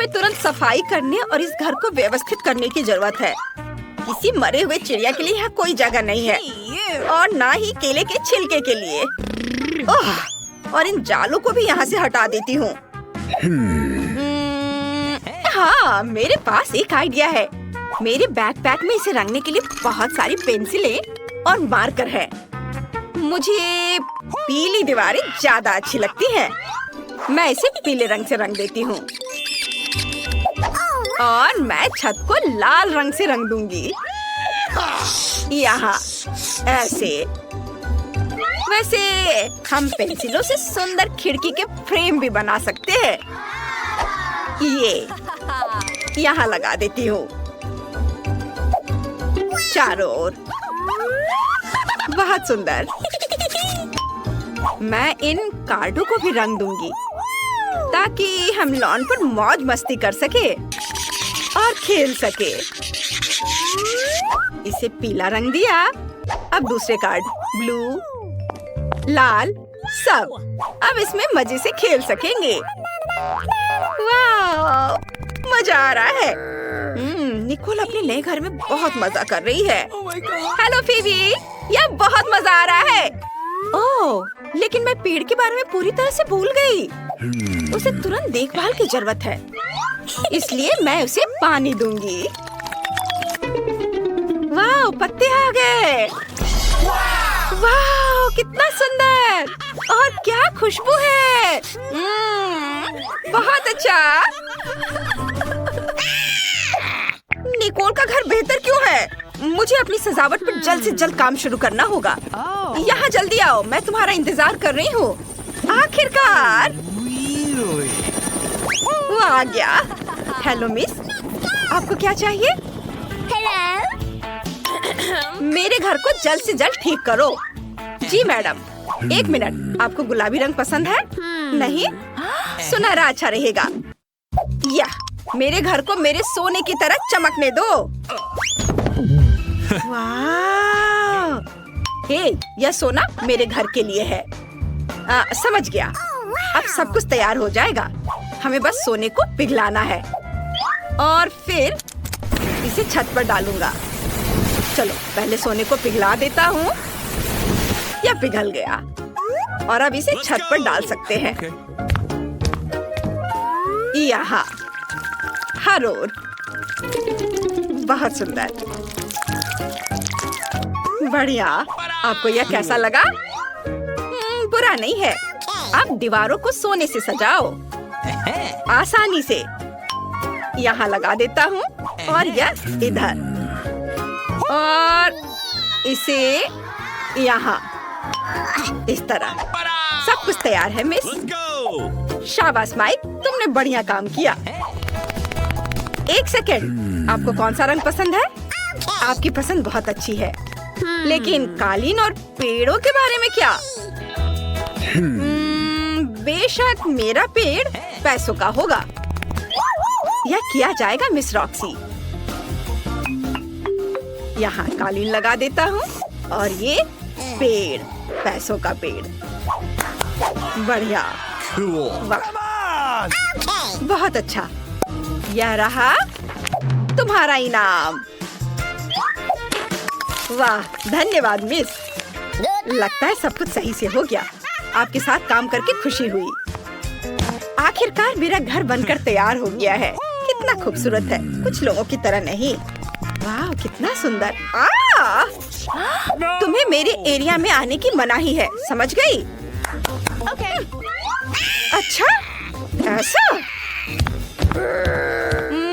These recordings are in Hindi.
तुरंत सफाई करने और इस घर को व्यवस्थित करने की जरूरत है। किसी मरे हुए चिड़िया के लिए यहाँ कोई जगह नहीं है और ना ही केले के छिलके के लिए। ओह, और इन जालों को भी यहाँ से हटा देती हूँ। हाँ, मेरे पास एक आइडिया है। मेरे बैकपैक में इसे रंगने के लिए बहुत सारी पेंसिलें और मार्कर है। मुझे पीली दीवारें ज्यादा अच्छी लगती हैं। मैं इसे पीले रंग से रंग देती हूँ और मैं छत को लाल रंग से रंग दूंगी। यहाँ ऐसे। वैसे हम पेंसिलों से सुंदर खिड़की के फ्रेम भी बना सकते हैं। ये यहाँ लगा देती हूँ चारों ओर। बहुत सुंदर। मैं इन कार्डों को भी रंग दूंगी ताकि हम लॉन पर मौज मस्ती कर सके और खेल सके। इसे पीला रंग दिया। अब दूसरे कार्ड ब्लू, लाल, सब। अब इसमें मजे से खेल सकेंगे। वाह, मजा आ रहा है। निकोल अपने नए घर में बहुत मजा कर रही है। हेलो फीबी, यह बहुत मजा आ रहा है। ओह, लेकिन मैं पेड़ के बारे में पूरी तरह से भूल गई। उसे तुरंत देखभाल की जरूरत है, इसलिए मैं उसे पानी दूंगी। वाह, पत्ते आ गए। वाह, कितना सुंदर और क्या खुशबू है। बहुत अच्छा। निकोल का घर बेहतर क्यों है? मुझे अपनी सजावट पर जल्द से जल्द काम शुरू करना होगा। यहाँ जल्दी आओ, मैं तुम्हारा इंतजार कर रही हूँ। आखिरकार वो आ गया। हेलो मिस, आपको क्या चाहिए? हेलो। मेरे घर को जल्द से जल्द ठीक करो। जी मैडम। एक मिनट, आपको गुलाबी रंग पसंद है? नहीं, सुनहरा अच्छा रहेगा। या मेरे घर को मेरे सोने की तरह चमकने दो। वाह! हे, यह सोना मेरे घर के लिए है। समझ गया। अब सब कुछ तैयार हो जाएगा। हमें बस सोने को पिघलाना है और फिर इसे छत पर डालूंगा। चलो पहले सोने को पिघला देता हूँ। यह पिघल गया और अब इसे छत पर डाल सकते हैं। यहाँ हर ओर। बहुत सुंदर, बढ़िया। आपको यह कैसा लगा? बुरा नहीं है। अब दीवारों को सोने से सजाओ आसानी से। यहाँ लगा देता हूँ और यह इधर और इसे यहाँ इस तरह। सब कुछ तैयार है मिस। शाबाश माइक, तुमने बढ़िया काम किया। एक सेकेंड, आपको कौन सा रंग पसंद है? आपकी पसंद बहुत अच्छी है, लेकिन कालीन और पेड़ों के बारे में क्या? बेशक मेरा पेड़ पैसों का होगा। यह किया जाएगा मिस रॉक्सी। यहाँ कालीन लगा देता हूँ और ये पेड़, पैसों का पेड़। बढ़िया। वाह, बहुत अच्छा। यह रहा तुम्हारा इनाम। वाह, धन्यवाद मिस। लगता है सब कुछ सही से हो गया। आपके साथ काम करके खुशी हुई। आखिरकार मेरा घर बनकर तैयार हो गया है। कितना खूबसूरत है, कुछ लोगों की तरह नहीं। वाह, कितना सुंदर। तुम्हें मेरे एरिया में आने की मनाही है, समझ गई? अच्छा, ऐसा?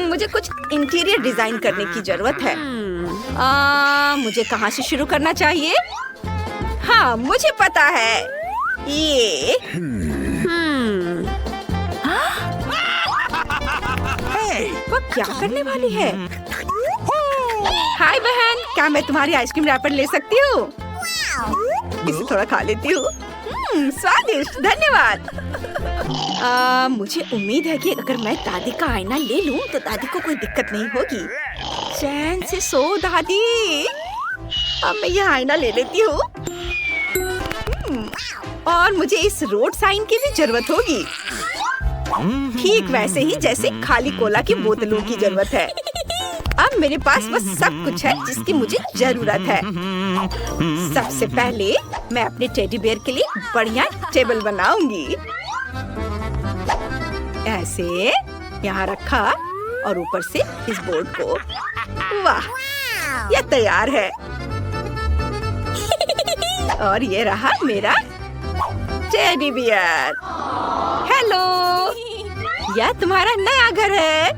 मुझे कुछ इंटीरियर डिजाइन करने की जरूरत है। मुझे कहाँ से शुरू करना चाहिए? हाँ, मुझे पता है। ये वो क्या करने वाली है? हाय बहन, क्या मैं तुम्हारी आइसक्रीम रैपर ले सकती हूँ? इसे थोड़ा खा लेती हूँ। स्वादिष्ट, धन्यवाद। मुझे उम्मीद है कि अगर मैं दादी का आईना ले लूं तो दादी को कोई दिक्कत नहीं होगी। चैन से सो दादी। अब मैं यह आईना ले लेती हूँ। और मुझे इस रोड साइन की भी जरूरत होगी। ठीक वैसे ही जैसे खाली कोला की बोतलों की जरूरत है। अब मेरे पास बस सब कुछ है जिसकी मुझे जरूरत है। सबसे पहले मैं अपने टेडी बेयर के लिए बढ़िया टेबल बनाऊंगी। ऐसे यहाँ रखा और ऊपर से इस बोर्ड को। वाह, यह तैयार है। और ये रहा मेरा टेडी बियर। हेलो, यह तुम्हारा नया घर है।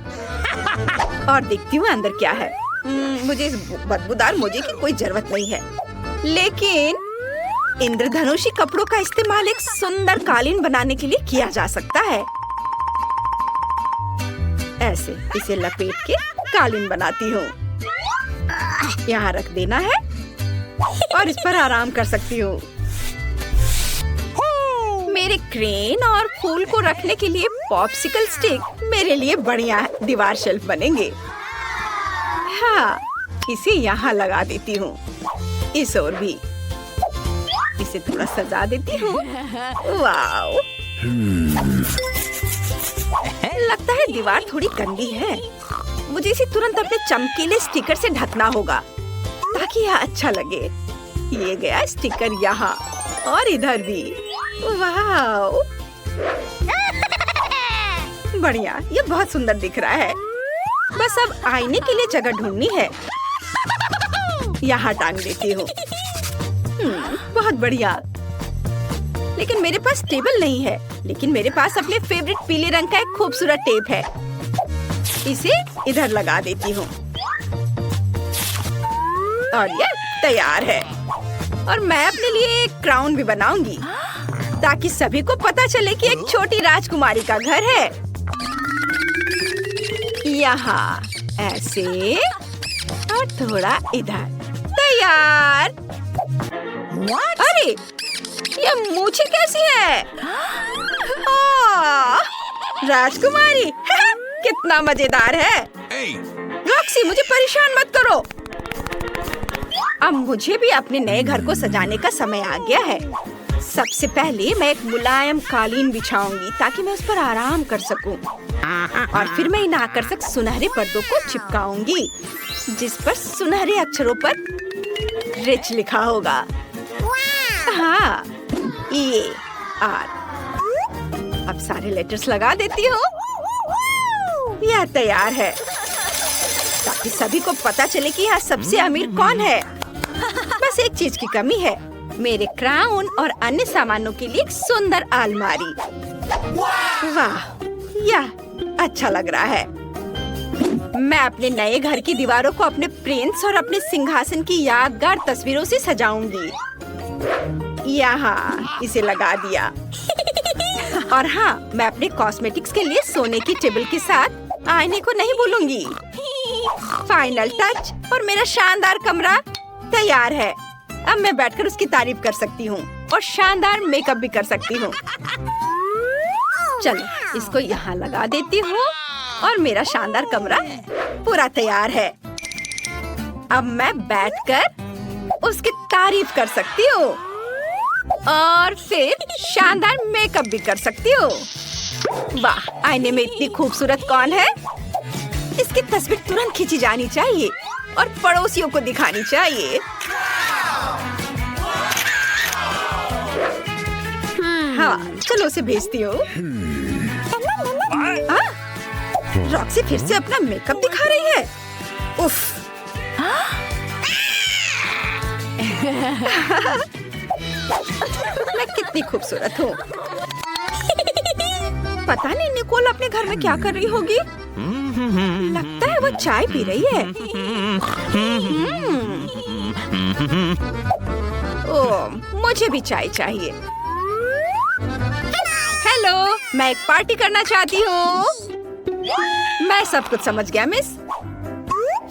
और देखती हूँ अंदर क्या है। मुझे इस बदबूदार मोजे की कोई जरूरत नहीं है, लेकिन इंद्रधनुषी कपड़ों का इस्तेमाल एक सुंदर कालीन बनाने के लिए किया जा सकता है। ऐसे इसे लपेट के कालीन बनाती हूँ। यहाँ रख देना है और इस पर आराम कर सकती हूँ। मेरे क्रेन और फूल को रखने के लिए पॉप्सिकल स्टिक मेरे लिए बढ़िया दीवार शेल्फ बनेंगे। हाँ, इसे यहाँ लगा देती हूँ। इस ओर भी इसे थोड़ा सजा देती हूँ। वाव, लगता है दीवार थोड़ी गंदी है। मुझे इसे तुरंत अपने चमकीले स्टिकर से ढकना होगा ताकि यह अच्छा लगे। ये गया स्टिकर यहाँ और इधर भी। वाव, बढ़िया, ये बहुत सुंदर दिख रहा है। बस अब आईने के लिए जगह ढूंढनी है। यहाँ टांग देती हूँ। बहुत बढ़िया। लेकिन मेरे पास टेबल नहीं है, लेकिन मेरे पास अपने फेवरेट पीले रंग का एक खूबसूरत टेप है। इसे इधर लगा देती हूँ और ये तैयार है। और मैं अपने लिए एक क्राउन भी बनाऊंगी ताकि सभी को पता चले कि एक छोटी राजकुमारी का घर है। यहाँ ऐसे और थोड़ा इधर। तैयार। अरे, ये मूछें कैसी है? राजकुमारी कितना मजेदार है। रॉक्सी, मुझे परेशान मत करो। अब मुझे भी अपने नए घर को सजाने का समय आ गया है। सबसे पहले मैं एक मुलायम कालीन बिछाऊंगी ताकि मैं उस पर आराम कर सकूं। और फिर मैं इन आकर्षक सुनहरे पर्दों को चिपकाऊंगी जिस पर सुनहरे अक्षरों पर रिच लिखा होगा। हाँ, E R। अब सारे लेटर्स लगा देती हूँ। यह तैयार है ताकि सभी को पता चले कि यहाँ सबसे अमीर कौन है। बस एक चीज की कमी है, मेरे क्राउन और अन्य सामानों के लिए एक सुंदर अलमारी। वाह, यह अच्छा लग रहा है। मैं अपने नए घर की दीवारों को अपने प्रिंस और अपने सिंहासन की यादगार तस्वीरों से सजाऊंगी। यहाँ इसे लगा दिया। और हाँ, मैं अपने कॉस्मेटिक्स के लिए सोने की टेबल के साथ आईने को नहीं भूलूंगी। फाइनल टच और मेरा शानदार कमरा तैयार है। अब मैं बैठकर उसकी तारीफ कर सकती हूँ और शानदार मेकअप भी कर सकती हूँ। चलो, इसको यहाँ लगा देती हूँ और मेरा शानदार कमरा पूरा तैयार है। अब मैं बैठकर उसकी तारीफ कर सकती हूँ और फिर शानदार मेकअप भी कर सकती हूँ। वाह, आईने में इतनी खूबसूरत कौन है? इसकी तस्वीर तुरंत खींची जानी चाहिए और पड़ोसियों को दिखानी चाहिए। हाँ, चलो उसे भेजती हूँ। रॉक्सी फिर से अपना मेकअप दिखा रही है। उफ। मैं कितनी खूबसूरत हूँ। पता नहीं निकोल अपने घर में क्या कर रही होगी। लगता है वो चाय पी रही है। ओह, मुझे भी चाय चाहिए। हेलो, मैं एक पार्टी करना चाहती हूँ। मैं सब कुछ समझ गया मिस।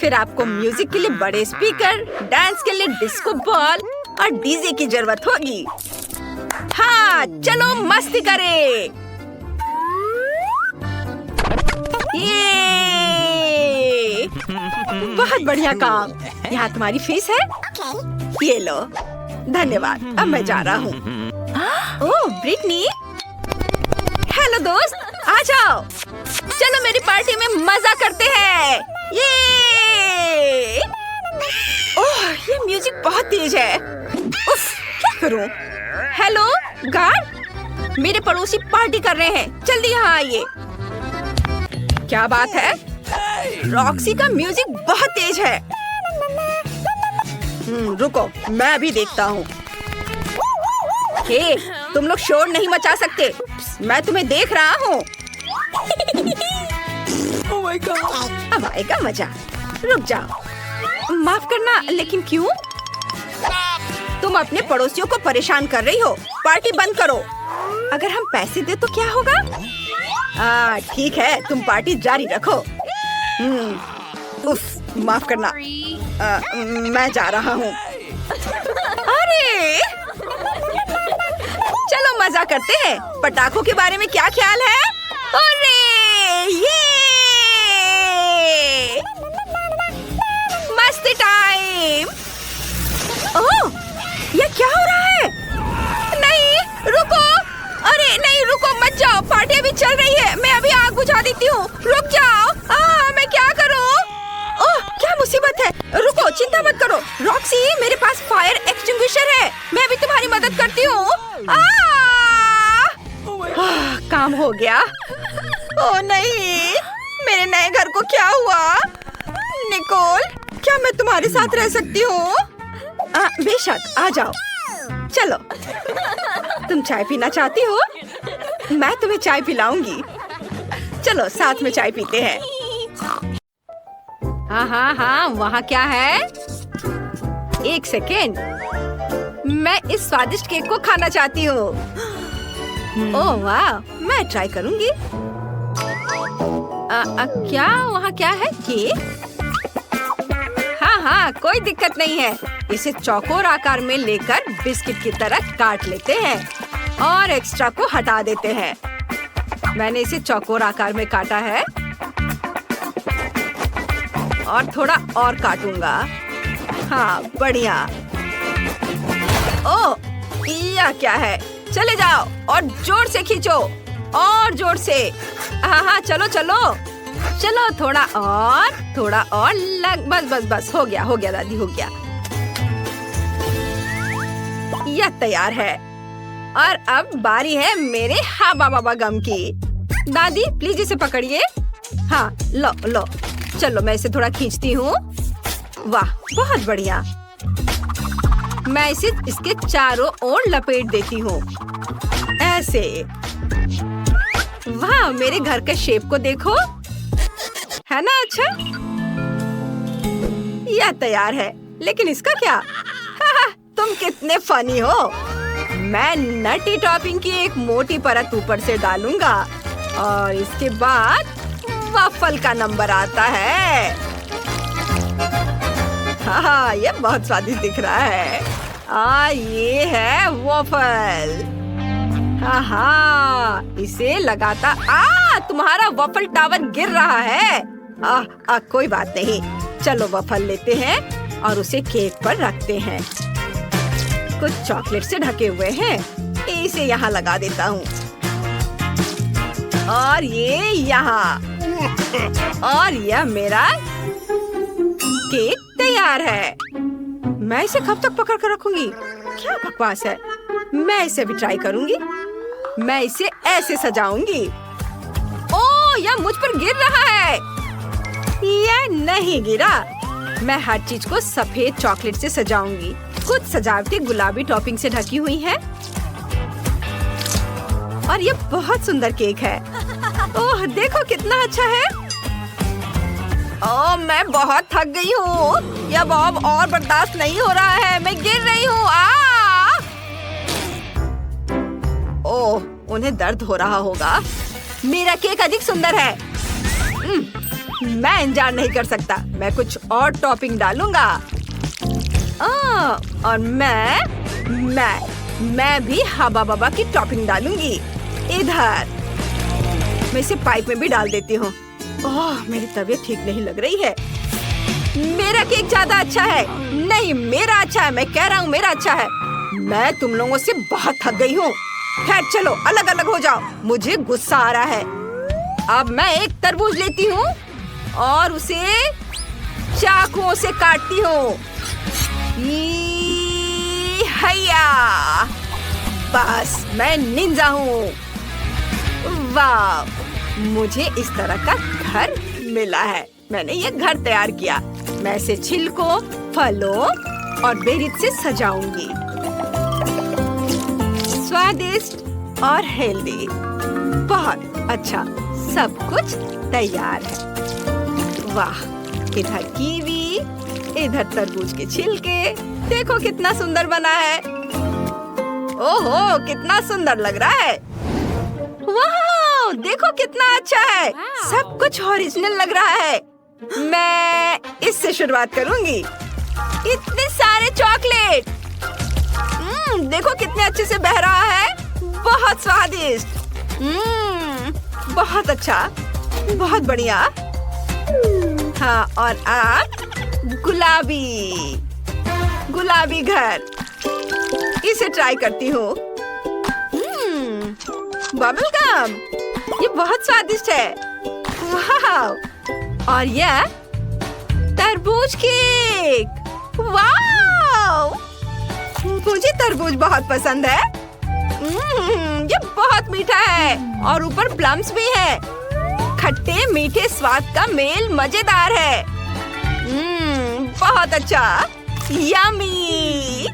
फिर आपको म्यूजिक के लिए बड़े स्पीकर, डांस के लिए डिस्को बॉल और डीजे की जरूरत होगी। हाँ, चलो मस्ती करें। ये बहुत बढ़िया काम। यहाँ तुम्हारी फीस है। ये लो। धन्यवाद। अब मैं जा रहा हूँ। ओह, ब्रिटनी। हेलो दोस्त, आ जाओ, चलो मेरी पार्टी में मजा करते हैं। ये ओह, ये म्यूजिक बहुत तेज है। उफ, क्या करूं? हेलो गार्ड, मेरे पड़ोसी पार्टी कर रहे हैं, जल्दी यहाँ आइए। क्या बात है? रॉक्सी का म्यूजिक बहुत तेज है। रुको, मैं अभी देखता हूँ। हे, तुम लोग शोर नहीं मचा सकते, मैं तुम्हें देख रहा हूँ। Oh my God! अब आएगा मजा। रुक जाओ। माफ करना, लेकिन क्यों? तुम अपने पड़ोसियों को परेशान कर रही हो। पार्टी बंद करो। अगर हम पैसे दे तो क्या होगा? ठीक है, तुम पार्टी जारी रखो। उफ, माफ करना। मैं जा रहा हूँ। अरे, चलो मजा करते हैं। पटाखों के बारे में क्या ख्याल है? अरे, ये मस्ती टाइम। ओह, ये क्या हो रहा है? नहीं, रुको। अरे नहीं, रुको मत जाओ, पार्टी अभी चल रही है। मैं अभी आग बुझा देती हूँ। रुक जाओ। मैं क्या करूँ? ओह, क्या मुसीबत है। रुको, चिंता मत करो। रॉक्सी, मेरे पास फायर एक्सटिंग्विशर है, मैं अभी तुम्हारी मदद करती हूँ। काम हो गया। ओह नहीं, मेरे नए घर को क्या हुआ? निकोल, क्या मैं तुम्हारे साथ रह सकती हूँ? बेशक, आ जाओ। चलो, तुम चाय पीना चाहती हो? मैं तुम्हें चाय पिलाऊंगी। चलो, साथ में चाय पीते हैं। हाँ, वहाँ क्या है? एक सेकेंड, मैं इस स्वादिष्ट केक को खाना चाहती हूँ। ओह वाह, मैं ट्राई करूंगी। क्या वहाँ क्या है? केक? हाँ, कोई दिक्कत नहीं है। इसे चौकोर आकार में लेकर बिस्किट की तरह काट लेते हैं और एक्स्ट्रा को हटा देते हैं। मैंने इसे चौकोर आकार में काटा है और थोड़ा और काटूंगा। हाँ, बढ़िया। ओह, यह क्या है? चले जाओ और जोर से खींचो, और जोर से। हाँ, चलो चलो चलो, थोड़ा और लग। बस हो गया दादी, हो गया। यह तैयार है और अब बारी है मेरे हाबा बाबा गम की। दादी प्लीज इसे पकड़िए। हाँ, लो। चलो, मैं इसे थोड़ा खींचती हूँ। वाह, बहुत बढ़िया। मैं इसे इसके चारों ओर लपेट देती हूँ, ऐसे। वाह, मेरे घर के शेप को देखो, है ना अच्छा? यह तैयार है, लेकिन इसका क्या? तुम कितने फनी हो। मैं नटी टॉपिंग की एक मोटी परत ऊपर से डालूंगा और इसके बाद वफल का नंबर आता है। हाँ, ये बहुत स्वादिष्ट दिख रहा है। ये है वफल। हाँ, इसे लगाता। तुम्हारा वफल टावर गिर रहा है। कोई बात नहीं। चलो, वफल लेते हैं और उसे केक पर रखते हैं। कुछ चॉकलेट से ढके हुए हैं, इसे यहाँ लगा देता हूँ और ये यहाँ। और यह मेरा केक तैयार है। मैं इसे कब तक पकड़ कर रखूंगी? क्या बकवास है। मैं इसे भी ट्राई करूंगी। मैं इसे ऐसे सजाऊंगी। ओह, यह मुझ पर गिर रहा है। यह नहीं गिरा। मैं हर चीज को सफेद चॉकलेट से सजाऊंगी। कुछ सजावटी गुलाबी टॉपिंग से ढकी हुई है और ये बहुत सुंदर केक है। ओह, देखो कितना अच्छा है। ओह, मैं बहुत थक गई हूँ। यह बॉब और बर्दाश्त नहीं हो रहा है। मैं गिर रही हूँ। ओह, उन्हें दर्द हो रहा होगा। मेरा केक अधिक सुंदर है। मैं इंतजार नहीं कर सकता। मैं कुछ और टॉपिंग डालूंगा। और मैं भी हाबा बाबा की टॉपिंग डालूंगी। इधर मैं इसे पाइप में भी डाल देती हूँ। ओह, मेरी तबीयत ठीक नहीं लग रही है। मेरा केक ज्यादा अच्छा है। नहीं, मेरा अच्छा है। मैं कह रहा हूँ मेरा अच्छा है। मैं तुम लोगों से बहुत थक गई हूँ। खैर, चलो अलग अलग हो जाओ। मुझे गुस्सा आ रहा है। अब मैं एक तरबूज लेती हूँ और उसे चाकुओं से काटती हूँ। हैया! बस मैं निंजा हूँ। वाह! मुझे इस तरह का घर मिला है। मैंने ये घर तैयार किया। मैं इसे छिलकों, फलों और बेरीज से सजाऊंगी। स्वादिष्ट और हेल्दी। बहुत अच्छा, सब कुछ तैयार है। वाह! इधर कीवी, इधर तरबूज के छिलके। देखो कितना सुंदर बना है। ओहो, कितना सुंदर लग रहा है। वाह! देखो कितना अच्छा है। सब कुछ ओरिजिनल लग रहा है। मैं इससे शुरुआत करूंगी। इतने सारे चॉकलेट। देखो कितने अच्छे से बह रहा है। बहुत स्वादिष्ट। बहुत अच्छा, बहुत बढ़िया। हाँ, और आप गुलाबी घर। इसे ट्राई करती हूँ। बबल गम, ये बहुत स्वादिष्ट है। वाह! और यह तरबूज केक। वाह! मुझे तरबूज बहुत पसंद है। ये बहुत मीठा है और ऊपर प्लम्स भी है। खट्टे मीठे स्वाद का मेल मजेदार है। बहुत अच्छा। यम्मी!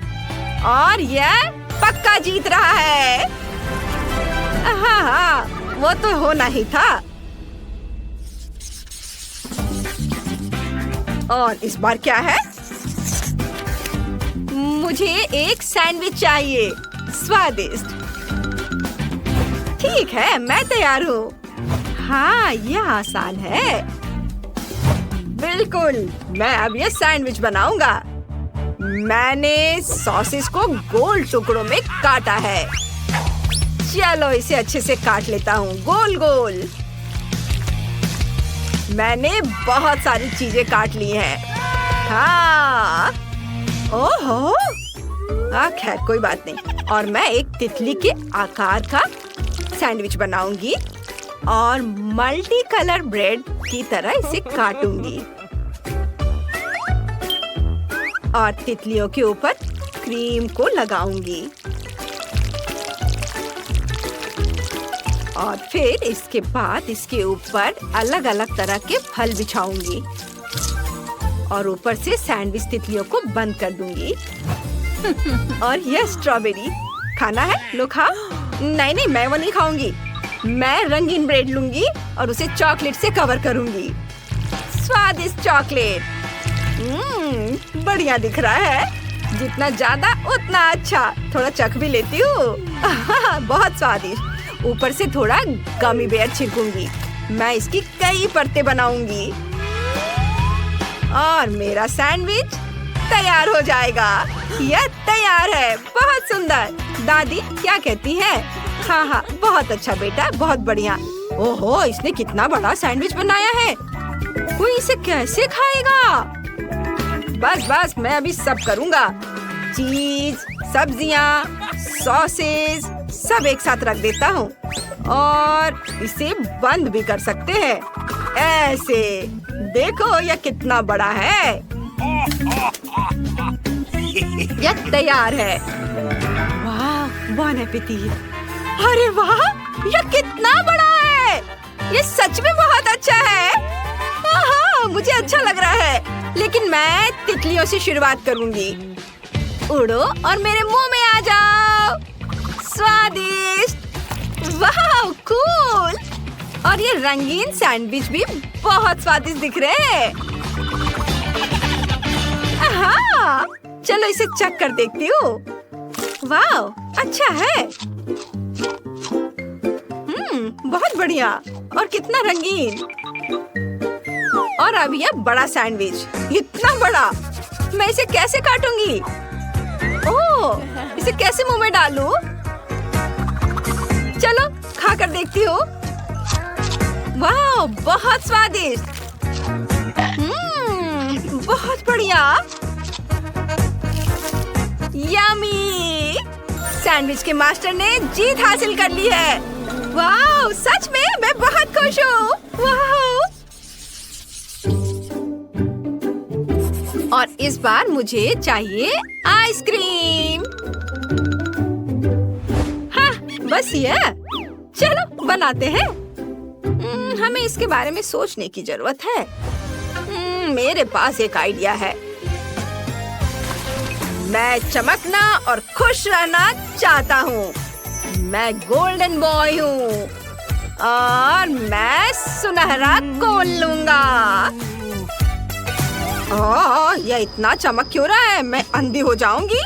और यह पक्का जीत रहा है। हाँ, वो तो होना ही था। और इस बार क्या है? मुझे एक सैंडविच चाहिए। स्वादिष्ट। ठीक है, मैं तैयार हूँ। हाँ, यह आसान है। बिल्कुल, मैं अब ये सैंडविच बनाऊंगा। मैंने सॉसेस को गोल टुकड़ों में काटा है। चलो इसे अच्छे से काट लेता हूँ, गोल गोल। मैंने बहुत सारी चीजें काट ली हैं। हाँ, ओहो, खैर कोई बात नहीं। और मैं एक तितली के आकार का सैंडविच बनाऊंगी और मल्टी कलर ब्रेड की तरह इसे काटूंगी और तितलियों के ऊपर क्रीम को लगाऊंगी और फिर इसके बाद इसके ऊपर अलग अलग तरह के फल बिछाऊंगी और ऊपर से सैंडविच तितलियों को बंद कर दूंगी। और यह स्ट्रॉबेरी खाना है? लो खाओ। नहीं, मैं वो नहीं खाऊंगी। मैं रंगीन ब्रेड लूंगी और उसे चॉकलेट से कवर करूंगी। स्वादिष्ट चॉकलेट। बढ़िया दिख रहा है। जितना ज्यादा उतना अच्छा। थोड़ा चख भी लेती हूँ। बहुत स्वादिष्ट। ऊपर से थोड़ा गमी बेयर छिड़कूंगी। मैं इसकी कई परतें बनाऊंगी और मेरा सैंडविच तैयार हो जाएगा। यह तैयार है। बहुत सुंदर। दादी क्या कहती है? हाँ, बहुत अच्छा बेटा, बहुत बढ़िया। ओहो, इसने कितना बड़ा सैंडविच बनाया है। कोई इसे कैसे खाएगा? बस मैं अभी सब करूँगा। चीज, सब्जियाँ, सॉसेस सब एक साथ रख देता हूँ और इसे बंद भी कर सकते हैं। ऐसे देखो, यह कितना बड़ा है। यह तैयार है। वाह, बॉन एपेटिट। अरे वाह, यह कितना बड़ा है। यह सच में बहुत अच्छा है। हाँ, मुझे अच्छा लग रहा है। लेकिन मैं तितलियों से शुरुआत करूंगी। उड़ो और मेरे मुंह में आ जाओ। स्वादिष्ट। वाह, कूल। और ये रंगीन सैंडविच भी बहुत स्वादिष्ट दिख रहे हैं। हाँ, चलो इसे चख कर देखती हूँ। वाह, अच्छा है। बहुत बढ़िया और कितना रंगीन। और अब यह बड़ा सैंडविच, इतना बड़ा। मैं इसे कैसे काटूंगी? ओह, इसे कैसे मुंह में डालूं? चलो खा कर देखती हूँ। वाह, बहुत स्वादिष्ट। बहुत बढ़िया। यम्मी। सैंडविच के मास्टर ने जीत हासिल कर ली है। वाह, सच में मैं बहुत खुश हूँ। वाह! और इस बार मुझे चाहिए आइसक्रीम। हाँ, बस ये। चलो बनाते हैं। हमें इसके बारे में सोचने की जरूरत है। मेरे पास एक आइडिया है। मैं चमकना और खुश रहना चाहता हूँ। मैं गोल्डन बॉय हूँ और मैं सुनहरा कोन लूंगा। ओह, ये इतना चमक क्यों रहा है? मैं अंधी हो जाऊंगी।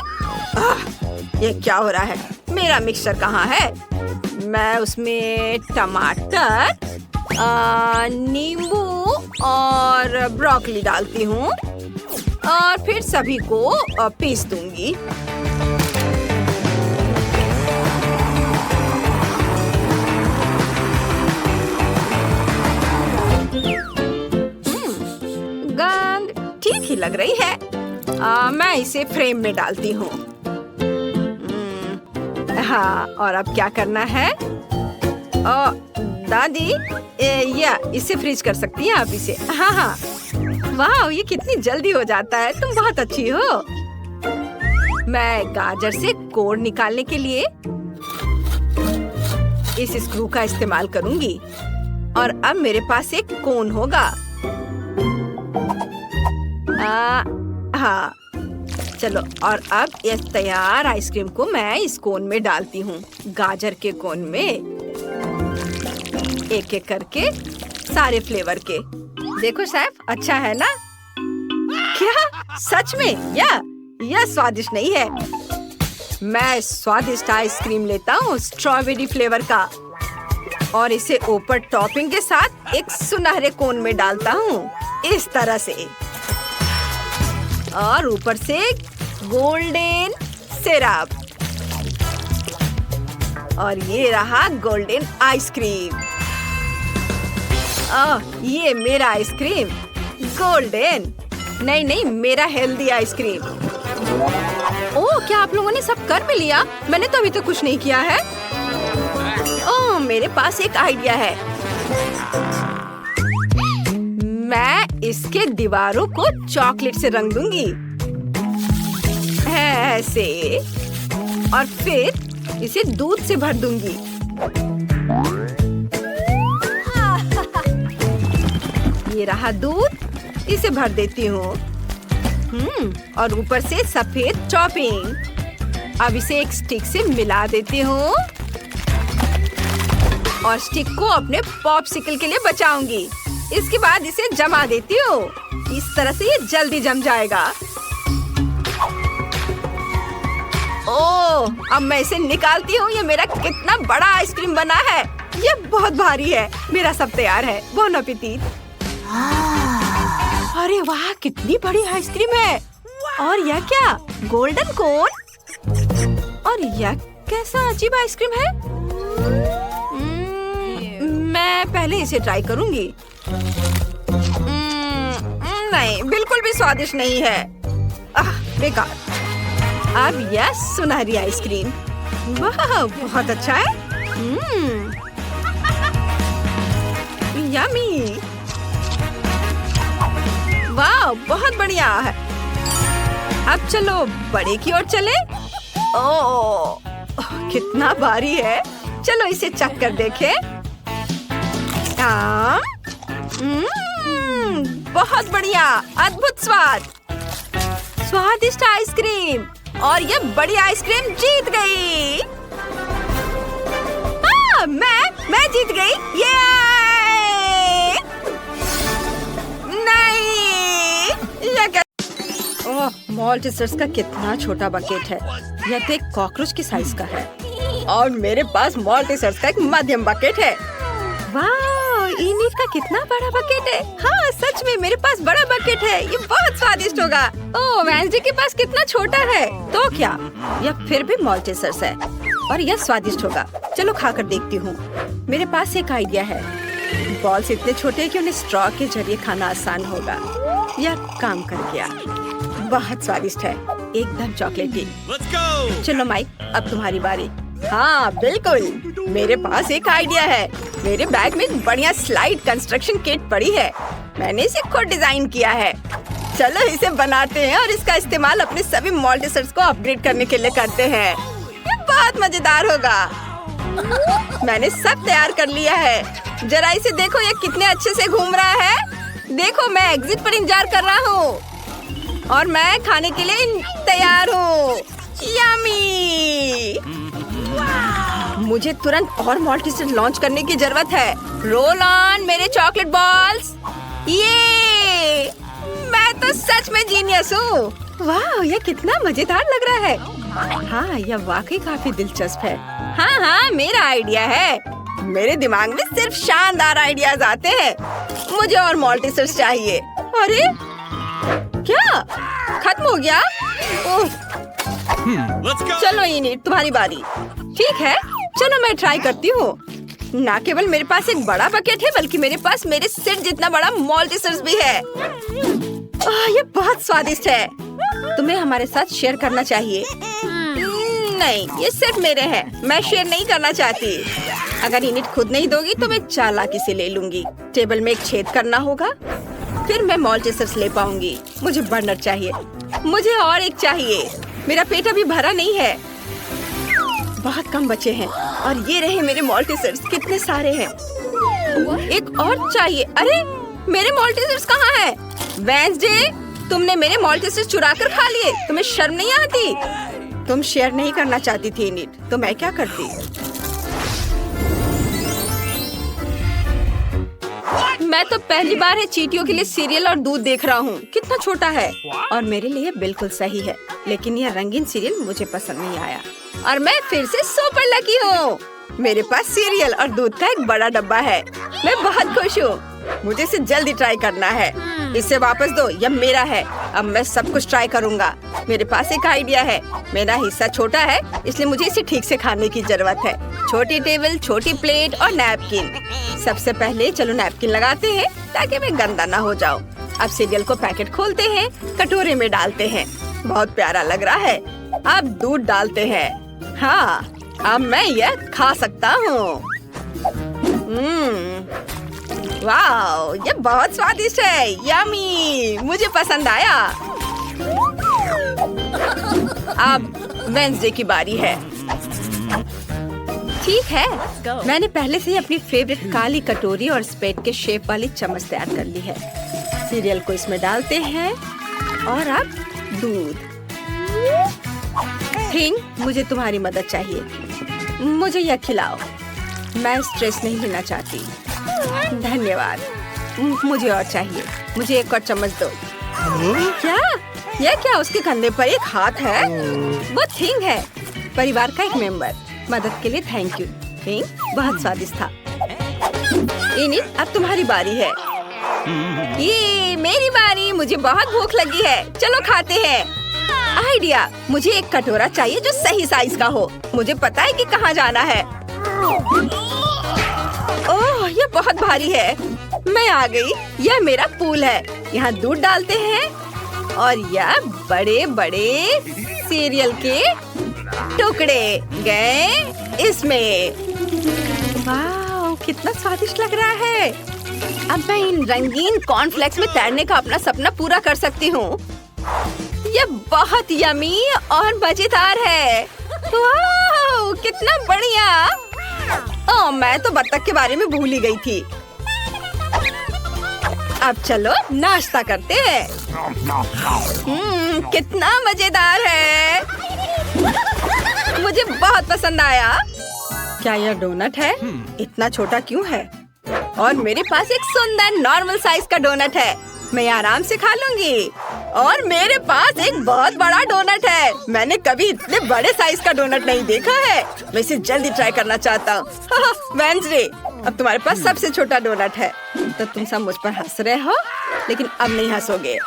ये क्या हो रहा है? मेरा मिक्सचर कहाँ है? मैं उसमें टमाटर, नींबू और ब्रोकली डालती हूँ और फिर सभी को पीस दूंगी। गंध ठीक ही लग रही है। मैं इसे फ्रेम में डालती हूँ। हाँ, और अब क्या करना है? दादी, या इसे फ्रीज कर सकती हैं आप इसे? हाँ हाँ। वाह, ये कितनी जल्दी हो जाता है। तुम बहुत अच्छी हो। मैं गाजर से कोर निकालने के लिए इस स्क्रू का इस्तेमाल करूंगी और अब मेरे पास एक कोन होगा। हाँ, चलो, और अब इस तैयार आइसक्रीम को मैं इस कोन में डालती हूँ। गाजर के कोन में एक एक करके सारे फ्लेवर के। देखो शेफ, अच्छा है ना? क्या सच में? यह स्वादिष्ट नहीं है। मैं स्वादिष्ट आइसक्रीम लेता हूँ स्ट्रॉबेरी फ्लेवर का और इसे ऊपर टॉपिंग के साथ एक सुनहरे कोन में डालता हूँ, इस तरह से। और ऊपर से गोल्डन सिरप। और ये रहा गोल्डन आइसक्रीम। ये मेरा आइसक्रीम गोल्डन। नहीं, मेरा हेल्दी आइसक्रीम। ओह, क्या आप लोगों ने सब कर भी लिया? मैंने तो अभी तक कुछ नहीं किया है। ओह, मेरे पास एक आइडिया है। मैं इसके दीवारों को चॉकलेट से रंग दूंगी, ऐसे, और फिर इसे दूध से भर दूंगी। ये रहा दूध, इसे भर देती हूँ। और ऊपर से सफेद टॉपिंग। अब इसे एक स्टिक से मिला देती हूँ और स्टिक को अपने पॉपसिकल के लिए बचाऊंगी। इसके बाद इसे जमा देती हूँ। इस तरह से ये जल्दी जम जाएगा। ओह, अब मैं इसे निकालती हूँ। ये मेरा कितना बड़ा आइसक्रीम बना है। ये बहुत भारी है। मेरा सब तैयार है। Bone appétit. अरे वाह, कितनी बड़ी आइसक्रीम है। और यह क्या? गोल्डन कोन। और यह कैसा अजीब आइसक्रीम है? मैं पहले इसे ट्राई करूंगी। नहीं, बिल्कुल भी स्वादिष्ट नहीं है। बेकार। अब यह सुनहरी आइसक्रीम। वाह, बहुत अच्छा है। यम्मी। वाह, बहुत बढ़िया है। अब चलो बड़े की ओर चले। ओह, कितना भारी है। चलो इसे चख कर देखें। बहुत बढ़िया, अद्भुत स्वाद। स्वादिष्ट आइसक्रीम। और ये बड़ी आइसक्रीम जीत गई। मैं जीत गई। ये नहीं, ये क्या? ओह, मॉल्टेसर्स का कितना छोटा बकेट है। यह तो एक कॉकरोच के साइज का है। और मेरे पास मॉल्टेसर्स का एक मध्यम बकेट है। वाह, इनिट का कितना बड़ा बकेट है। हाँ, सच में मेरे पास बड़ा बकेट है। ये बहुत स्वादिष्ट होगा। ओह, वेंसडे के पास कितना छोटा है। तो क्या, यह फिर भी मॉल्टेसर्स है और यह स्वादिष्ट होगा। चलो खाकर देखती हूँ। मेरे पास एक आइडिया है। बॉल्स इतने छोटे हैं कि उन्हें स्ट्रॉ के जरिए खाना आसान होगा। यह काम कर गया। बहुत स्वादिष्ट है, एकदम चॉकलेटी। चलो माइक, अब तुम्हारी बारी। हाँ बिल्कुल, मेरे पास एक आइडिया है। मेरे बैग में एक बढ़िया स्लाइड कंस्ट्रक्शन किट पड़ी है। मैंने इसे खुद डिजाइन किया है। चलो इसे बनाते हैं और इसका इस्तेमाल अपने सभी मॉल्टिसर्स को अपग्रेड करने के लिए करते हैं। ये बहुत मजेदार होगा। मैंने सब तैयार कर लिया है। जरा इसे देखो, ये कितने अच्छे से घूम रहा है। देखो, मैं एग्जिट पर इंतजार कर रहा हूँ और मैं खाने के लिए तैयार हूँ। यम्मी! मुझे तुरंत और मॉल्टिसर लॉन्च करने की जरूरत है। रोल ऑन मेरे चॉकलेट बॉल्स। ये मैं तो सच में जीनियस हूँ। वाह, ये कितना मजेदार लग रहा है। हाँ, यह वाकई काफी दिलचस्प है। हाँ, मेरा आइडिया है। मेरे दिमाग में सिर्फ शानदार आइडियाज आते हैं। मुझे और मॉल्टिसर्स चाहिए। अरे क्या खत्म हो गया? चलो इनिट, तुम्हारी बारी। ठीक है, चलो मैं ट्राई करती हूँ। ना केवल मेरे पास एक बड़ा बकेट है, बल्कि मेरे पास मेरे सिर जितना बड़ा मॉल्टिसर्स भी है। ये बहुत स्वादिष्ट है। तुम्हें हमारे साथ शेयर करना चाहिए। नहीं, ये सिर्फ मेरे हैं। मैं शेयर नहीं करना चाहती। अगर इनिट खुद नहीं दोगी तो मैं चालाकी से ले लूंगी। टेबल में एक छेद करना होगा, फिर मैं मॉल्टिसर्स ले पाऊंगी। मुझे बर्नर चाहिए। मुझे और एक चाहिए। मेरा पेट अभी भरा नहीं है। बहुत कम बचे हैं और ये रहे मेरे मॉल्टिसर्स। कितने सारे हैं। एक और चाहिए। अरे मेरे मॉल्टिसर्स कहाँ हैं? वेंसडे, तुमने मेरे मॉल्टिसर्स चुरा कर खा लिए। तुम्हें शर्म नहीं आती? तुम शेयर नहीं करना चाहती थी इनिट, तो मैं क्या करती? मैं तो पहली बार है चींटियों के लिए सीरियल और दूध देख रहा हूँ। कितना छोटा है और मेरे लिए बिल्कुल सही है। लेकिन यह रंगीन सीरियल मुझे पसंद नहीं आया और मैं फिर से सुपर लकी हूँ। मेरे पास सीरियल और दूध का एक बड़ा डब्बा है। मैं बहुत खुश हूँ। मुझे इसे जल्दी ट्राई करना है। इसे वापस दो, यह मेरा है। अब मैं सब कुछ ट्राई करूँगा। मेरे पास एक आइडिया है। मेरा हिस्सा छोटा है, इसलिए मुझे इसे ठीक से खाने की जरूरत है। छोटी टेबल, छोटी प्लेट और नैपकिन। सबसे पहले चलो नैपकिन लगाते हैं ताकि मैं गंदा ना हो जाऊं। अब सीरियल को पैकेट खोलते हैं, कटोरे में डालते हैं। बहुत प्यारा लग रहा है। अब दूध डालते हैं। हाँ, अब मैं यह खा सकता हूँ। वाह, ये बहुत स्वादिष्ट है। यम्मी, मुझे पसंद आया। अब वेंसडे की बारी है। ठीक है, मैंने पहले से ही अपनी फेवरेट काली कटोरी और स्पेट के शेप वाली चम्मच तैयार कर ली है। सीरियल को इसमें डालते हैं और अब दूध। थिंग, मुझे तुम्हारी मदद चाहिए। मुझे यह खिलाओ। मैं स्ट्रेस नहीं लेना चाहती। धन्यवाद। मुझे और चाहिए। मुझे एक और चम्मच दो। क्या? यह क्या? उसके कंधे पर एक हाथ है। वो थिंग है, परिवार का एक मेंबर। मदद के लिए थैंक यू। थिंग बहुत स्वादिष्ट था। इनिट, अब तुम्हारी बारी है। ये मेरी बारी। मुझे बहुत भूख लगी है। चलो खाते हैं। आइडिया, मुझे एक कटोरा चाहिए जो सही साइज का हो। मुझे पता है कि कहाँ जाना है। ओह, ये बहुत भारी है। मैं आ गई। यह मेरा पूल है। यहाँ दूध डालते हैं और यह बड़े बड़े सीरियल के टुकड़े गए इसमें। वाह, कितना स्वादिष्ट लग रहा है। अब मैं इन रंगीन कॉर्नफ्लेक्स में तैरने का अपना सपना पूरा कर सकती हूँ। यह बहुत यमी और मजेदार है। वाह, कितना बढ़िया। ओह, मैं तो बत्तख के बारे में भूल ही गई थी। अब चलो नाश्ता करते हैं। कितना मजेदार है। मुझे बहुत पसंद आया। क्या यह डोनट है? इतना छोटा क्यों है? और मेरे पास एक सुंदर नॉर्मल साइज का डोनट है। मैं आराम से खा लूंगी। और मेरे पास एक बहुत बड़ा डोनट है। मैंने कभी इतने बड़े साइज का डोनट नहीं देखा है। मैं इसे जल्दी ट्राई करना चाहता हूँ। वेंसडे, अब तुम्हारे पास सबसे छोटा डोनट है। तो तुम सब मुझ पर हंस रहे हो, लेकिन अब नहीं हंसोगे।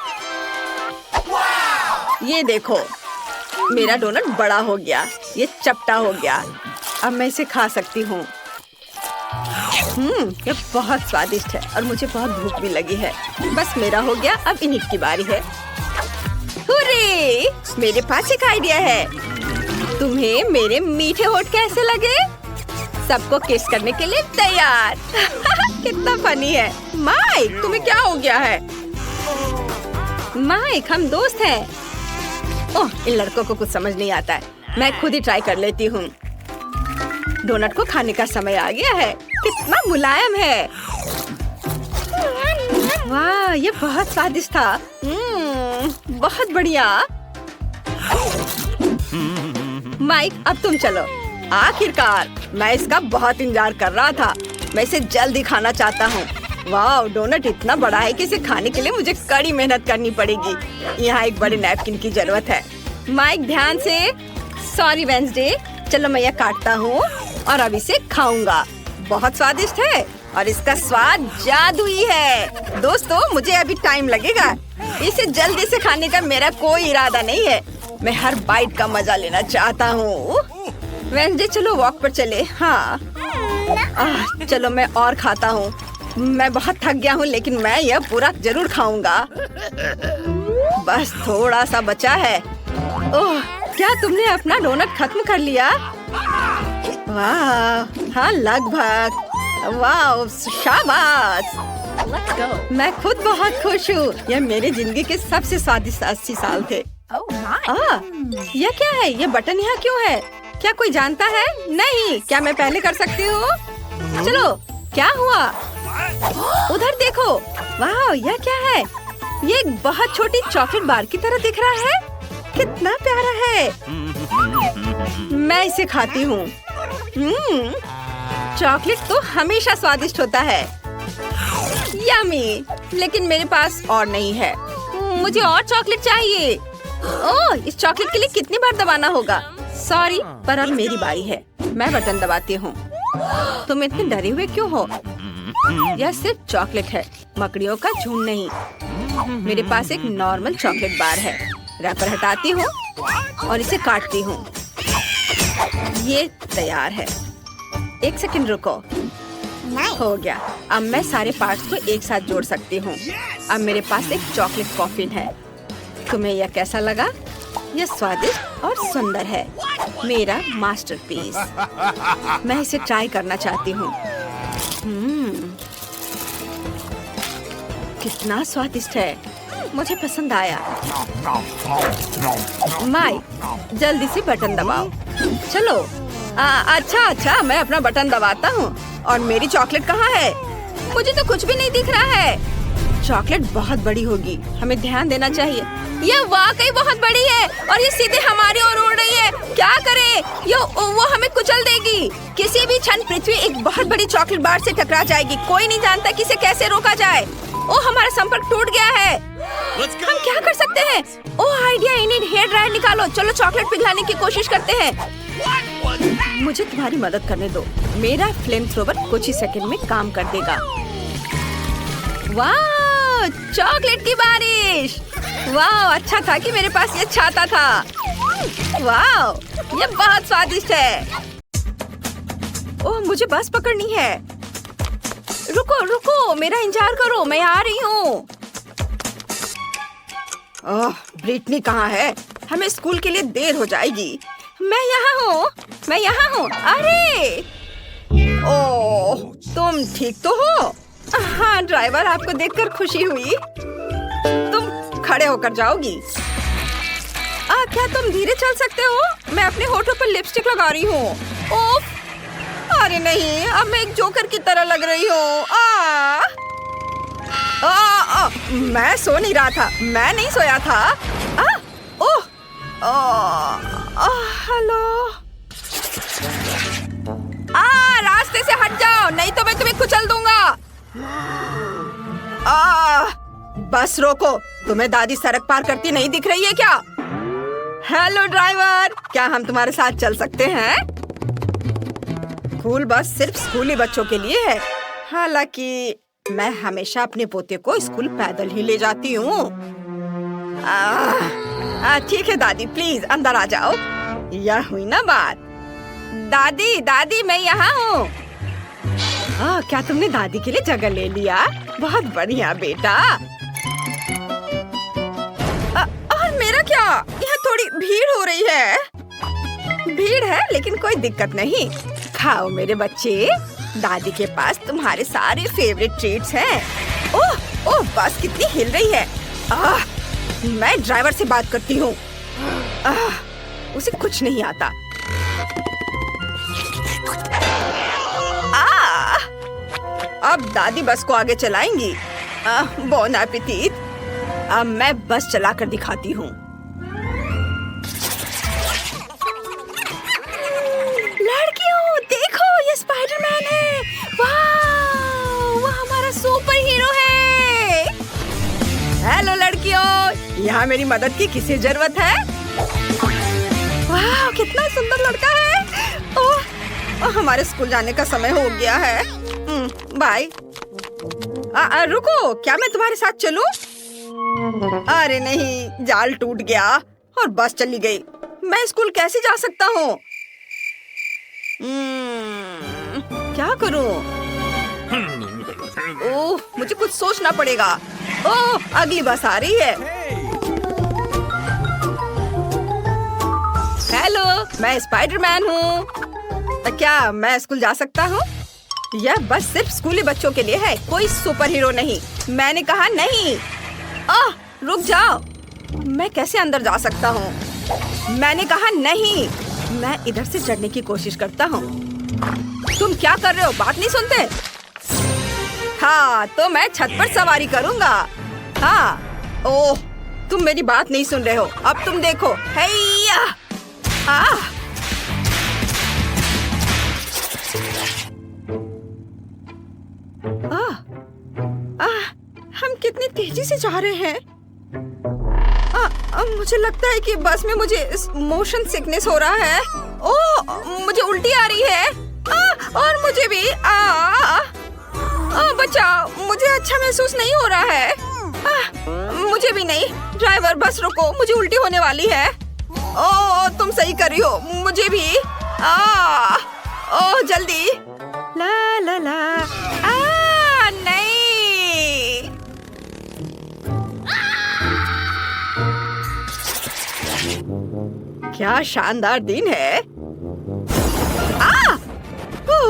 ये देखो, मेरा डोनट बड़ा हो गया। ये चपटा हो गया। अब मैं इसे खा सकती हूँ। ये बहुत स्वादिष्ट है और मुझे बहुत भूख भी लगी है। बस मेरा हो गया। अब इनिट की बारी है। हुर्रे! मेरे पास एक आइडिया है। तुम्हें मेरे मीठे होठ कैसे लगे? सबको किस करने के लिए तैयार। कितना फनी है। माइक, तुम्हें क्या हो गया है? माइक, हम दोस्त हैं। ओह, इन लड़कों को कुछ समझ नहीं आता है। मैं खुद ही ट्राई कर लेती हूँ। डोनट को खाने का समय आ गया है। कितना मुलायम है। वाह, ये बहुत स्वादिष्ट था। बहुत बढ़िया। माइक, अब तुम चलो। आखिरकार, मैं इसका बहुत इंतजार कर रहा था। मैं इसे जल्दी खाना चाहता हूँ। वाह, डोनट इतना बड़ा है कि इसे खाने के लिए मुझे कड़ी मेहनत करनी पड़ेगी। यहाँ एक बड़े नैपकिन की जरूरत है। माइक, ध्यान से। Sorry Wednesday. चलो मैं यह काटता हूँ और अब इसे खाऊंगा। बहुत स्वादिष्ट है और इसका स्वाद जादुई है। दोस्तों, मुझे अभी टाइम लगेगा। इसे जल्दी से खाने का मेरा कोई इरादा नहीं है। मैं हर बाइट का मजा लेना चाहता हूँ। वेंसडे, चलो वॉक पर चले। हाँ, चलो मैं और खाता हूँ। मैं बहुत थक गया हूँ, लेकिन मैं यह पूरा जरूर खाऊंगा। बस थोड़ा सा बचा है। ओह, क्या तुमने अपना डोनट खत्म कर लिया? वाह, हाँ लगभग। वाह, शाबाश। मैं खुद बहुत खुश हूँ। यह मेरी जिंदगी के सबसे स्वादिष्ट 80 साल थे। यह क्या है? यह बटन यहाँ क्यों है? क्या कोई जानता है? नहीं। क्या मैं पहले कर सकती हूँ? चलो, क्या हुआ? उधर देखो। वाह, यह क्या है? ये एक बहुत छोटी चॉकलेट बार की तरह दिख रहा है। कितना प्यारा है। मैं इसे खाती हूँ। चॉकलेट तो हमेशा स्वादिष्ट होता है। यम्मी। लेकिन मेरे पास और नहीं है। मुझे और चॉकलेट चाहिए। ओह, इस चॉकलेट के लिए कितनी बार दबाना होगा? सॉरी, पर अब मेरी बारी है। मैं बटन दबाती हूँ। तुम इतने डरे हुए क्यों हो? यह सिर्फ चॉकलेट है, मकड़ियों का झुंड नहीं। मेरे पास एक नॉर्मल चॉकलेट बार है। रैपर हटाती हूँ और इसे काटती हूँ। ये तैयार है। एक सेकंड रुको। हो गया। अब मैं सारे पार्ट्स को एक साथ जोड़ सकती हूँ। अब मेरे पास एक चॉकलेट कॉफिन है। तुम्हें यह कैसा लगा? यह स्वादिष्ट और सुंदर है। मेरा मास्टरपीस। मैं इसे ट्राई करना चाहती हूँ। कितना स्वादिष्ट है। मुझे पसंद आया। माइक, जल्दी से बटन दबाओ। चलो। अच्छा, मैं अपना बटन दबाता हूँ। और मेरी चॉकलेट कहाँ है? मुझे तो कुछ भी नहीं दिख रहा है। चॉकलेट बहुत बड़ी होगी। हमें ध्यान देना चाहिए। यह वाकई बहुत बड़ी है और ये सीधे हमारी ओर उड़ रही है। क्या करें? वो हमें कुचल देगी। किसी भी क्षण पृथ्वी एक बहुत बड़ी चॉकलेट बार से टकरा जाएगी। कोई नहीं जानता कि इसे कैसे रोका जाए। ओह, हमारा संपर्क टूट गया है। हम क्या कर सकते हैं? ओह, आइडिया। इन्हें हेयर ड्रायर निकालो। चलो चॉकलेट पिघलाने की कोशिश करते हैं। मुझे तुम्हारी मदद करने दो। मेरा फ्लेम थ्रोवर कुछ ही सेकंड में काम कर देगा। वाह, चॉकलेट की बारिश। वाह, अच्छा था कि मेरे पास ये छाता था। वाह, ये बहुत स्वादिष्ट है। ओह, मुझे बस पकड़नी है। रुको, मेरा इंतजार करो। मैं आ रही हूँ। ओह, ब्रिटनी कहाँ है? हमें स्कूल के लिए देर हो जाएगी। मैं यहाँ हूँ। अरे, ओह, तुम ठीक तो हो? हाँ ड्राइवर, आपको देखकर खुशी हुई। तुम खड़े होकर जाओगी। क्या तुम धीरे चल सकते हो? मैं अपने होठों पर लिपस्टिक लगा रही हूँ। ओफ, अरे नहीं, अब मैं एक जोकर की तरह लग रही हूँ। मैं सो नहीं रहा था। मैं नहीं सोया था। हेलो। रास्ते से हट जाओ, नहीं तो मैं तुम्हें कुचल दूंगा। बस रोको। तुम्हें दादी सड़क पार करती नहीं दिख रही है क्या? हेलो ड्राइवर, क्या हम तुम्हारे साथ चल सकते हैं? स्कूल बस सिर्फ स्कूली बच्चों के लिए है। हालांकि मैं हमेशा अपने पोते को स्कूल पैदल ही ले जाती हूँ। ठीक है दादी, प्लीज अंदर आ जाओ। यह हुई ना बात। दादी, मैं यहाँ हूँ। क्या तुमने दादी के लिए जगह ले लिया? बहुत बढ़िया बेटा। और मेरा क्या? यहाँ थोड़ी भीड़ हो रही है। भीड़ है लेकिन कोई दिक्कत नहीं। खाओ मेरे बच्चे, दादी के पास तुम्हारे सारे फेवरेट ट्रीट्स हैं। ओह ओह, बस कितनी हिल रही है। मैं ड्राइवर से बात करती हूँ। उसे कुछ नहीं आता। अब दादी बस को आगे चलाएंगी। बोन एपेटीट। अब मैं बस चलाकर दिखाती हूँ। लड़कियों देखो, ये स्पाइडरमैन है। वाह, वो हमारा सुपर हीरो है। हेलो लड़कियों, यहाँ मेरी मदद की किसी जरूरत है? वाह, कितना सुंदर लड़का है। ओह, हमारे स्कूल जाने का समय हो गया है। बाय। रुको, क्या मैं तुम्हारे साथ चलूं? अरे नहीं, जाल टूट गया और बस चली गई। मैं स्कूल कैसे जा सकता हूँ? क्या करूँ? ओह, मुझे कुछ सोचना पड़ेगा। ओह, अगली बस आ रही है। हेलो, मैं स्पाइडरमैन हूँ। क्या मैं स्कूल जा सकता हूँ? यह बस सिर्फ स्कूली बच्चों के लिए है, कोई सुपर हीरो नहीं। मैंने कहा नहीं। रुक जाओ, मैं कैसे अंदर जा सकता हूँ? मैंने कहा नहीं। मैं इधर से चढ़ने की कोशिश करता हूँ। तुम क्या कर रहे हो? बात नहीं सुनते? हाँ, तो मैं छत पर सवारी करूँगा। हाँ। ओह, तुम मेरी बात नहीं सुन रहे हो। अब तुम देखो। हैया। हम कितनी तेजी से जा रहे हैं। मुझे लगता है कि बस में मुझे मोशन सिकनेस हो रहा है। ओह, मुझे उल्टी आ रही है। और मुझे भी। बचाओ, मुझे अच्छा महसूस नहीं हो रहा है। मुझे भी नहीं। ड्राइवर, बस रोको, मुझे उल्टी होने वाली है। ओह, तुम सही कर रही हो, मुझे भी। ओह, जल्दी। ला ला ला। नहीं। क्या शानदार दिन है।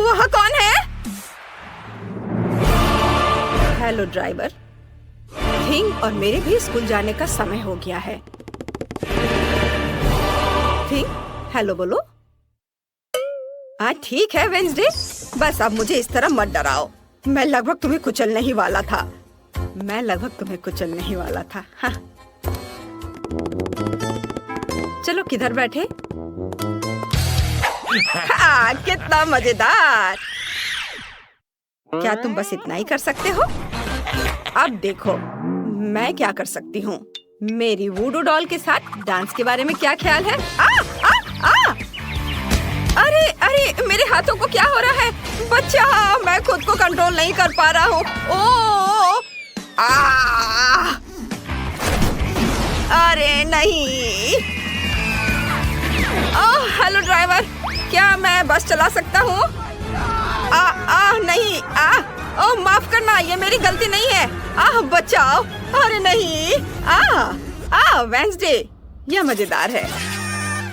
वह कौन है? Hello driver. थिंग और मेरे भी स्कूल जाने का समय हो गया है। थिंग, हेलो बोलो। ठीक है वेंसडे, बस अब मुझे इस तरह मत डराओ। मैं लगभग तुम्हें कुचलने ही वाला था। हाँ। चलो, किधर बैठे? कितना मजेदार। क्या तुम बस इतना ही कर सकते हो? अब देखो मैं क्या कर सकती हूँ। मेरी वूडू डॉल के साथ डांस के बारे में क्या ख्याल है? अरे अरे, मेरे हाथों को क्या हो रहा है? बच्चा, मैं खुद को कंट्रोल नहीं कर पा रहा हूँ। अरे नहीं। हेलो ड्राइवर, क्या मैं बस चला सकता हूँ? नहीं। माफ करना, ये मेरी गलती नहीं है। बचाओ। अरे नहीं। वेंसडे, यह मजेदार है।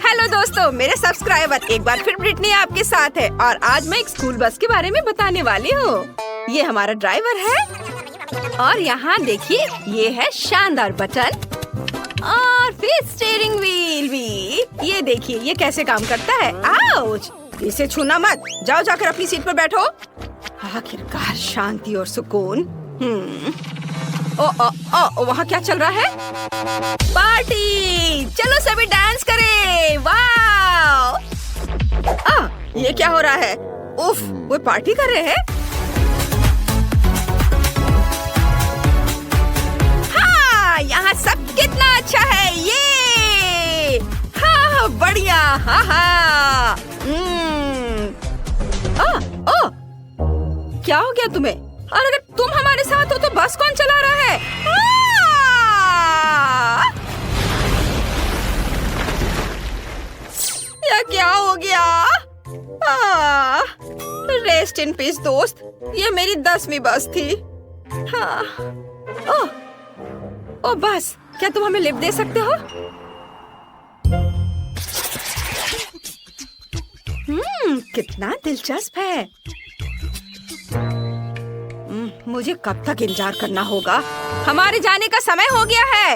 हेलो दोस्तों, मेरे सब्सक्राइबर, एक बार फिर ब्रिटनी आपके साथ है और आज मैं एक स्कूल बस के बारे में बताने वाली हूँ। ये हमारा ड्राइवर है और यहाँ देखिए, ये है शानदार बटन और फिर स्टीयरिंग व्हील भी। ये देखिए, ये कैसे काम करता है। आउच! इसे छूना मत। जाओ, जाकर अपनी सीट पर बैठो। आखिरकार शांति और सुकून। वहाँ क्या चल रहा है? पार्टी! चलो सभी डांस करें। वाह! ये क्या हो रहा है? उफ, वो पार्टी कर रहे हैं। हाँ, यहाँ सब कितना अच्छा है। ये हाँ, बढ़िया। हाँ। क्या हो गया तुम्हें? और अगर तुम हमारे साथ हो तो बस कौन चला रहा है? यह क्या हो गया? रेस्ट इन पीस दोस्त, ये मेरी 10वीं बस थी। हाँ। ओ बस, क्या तुम हमें लिफ्ट दे सकते हो? कितना दिलचस्प है। मुझे कब तक इंतजार करना होगा? हमारे जाने का समय हो गया है।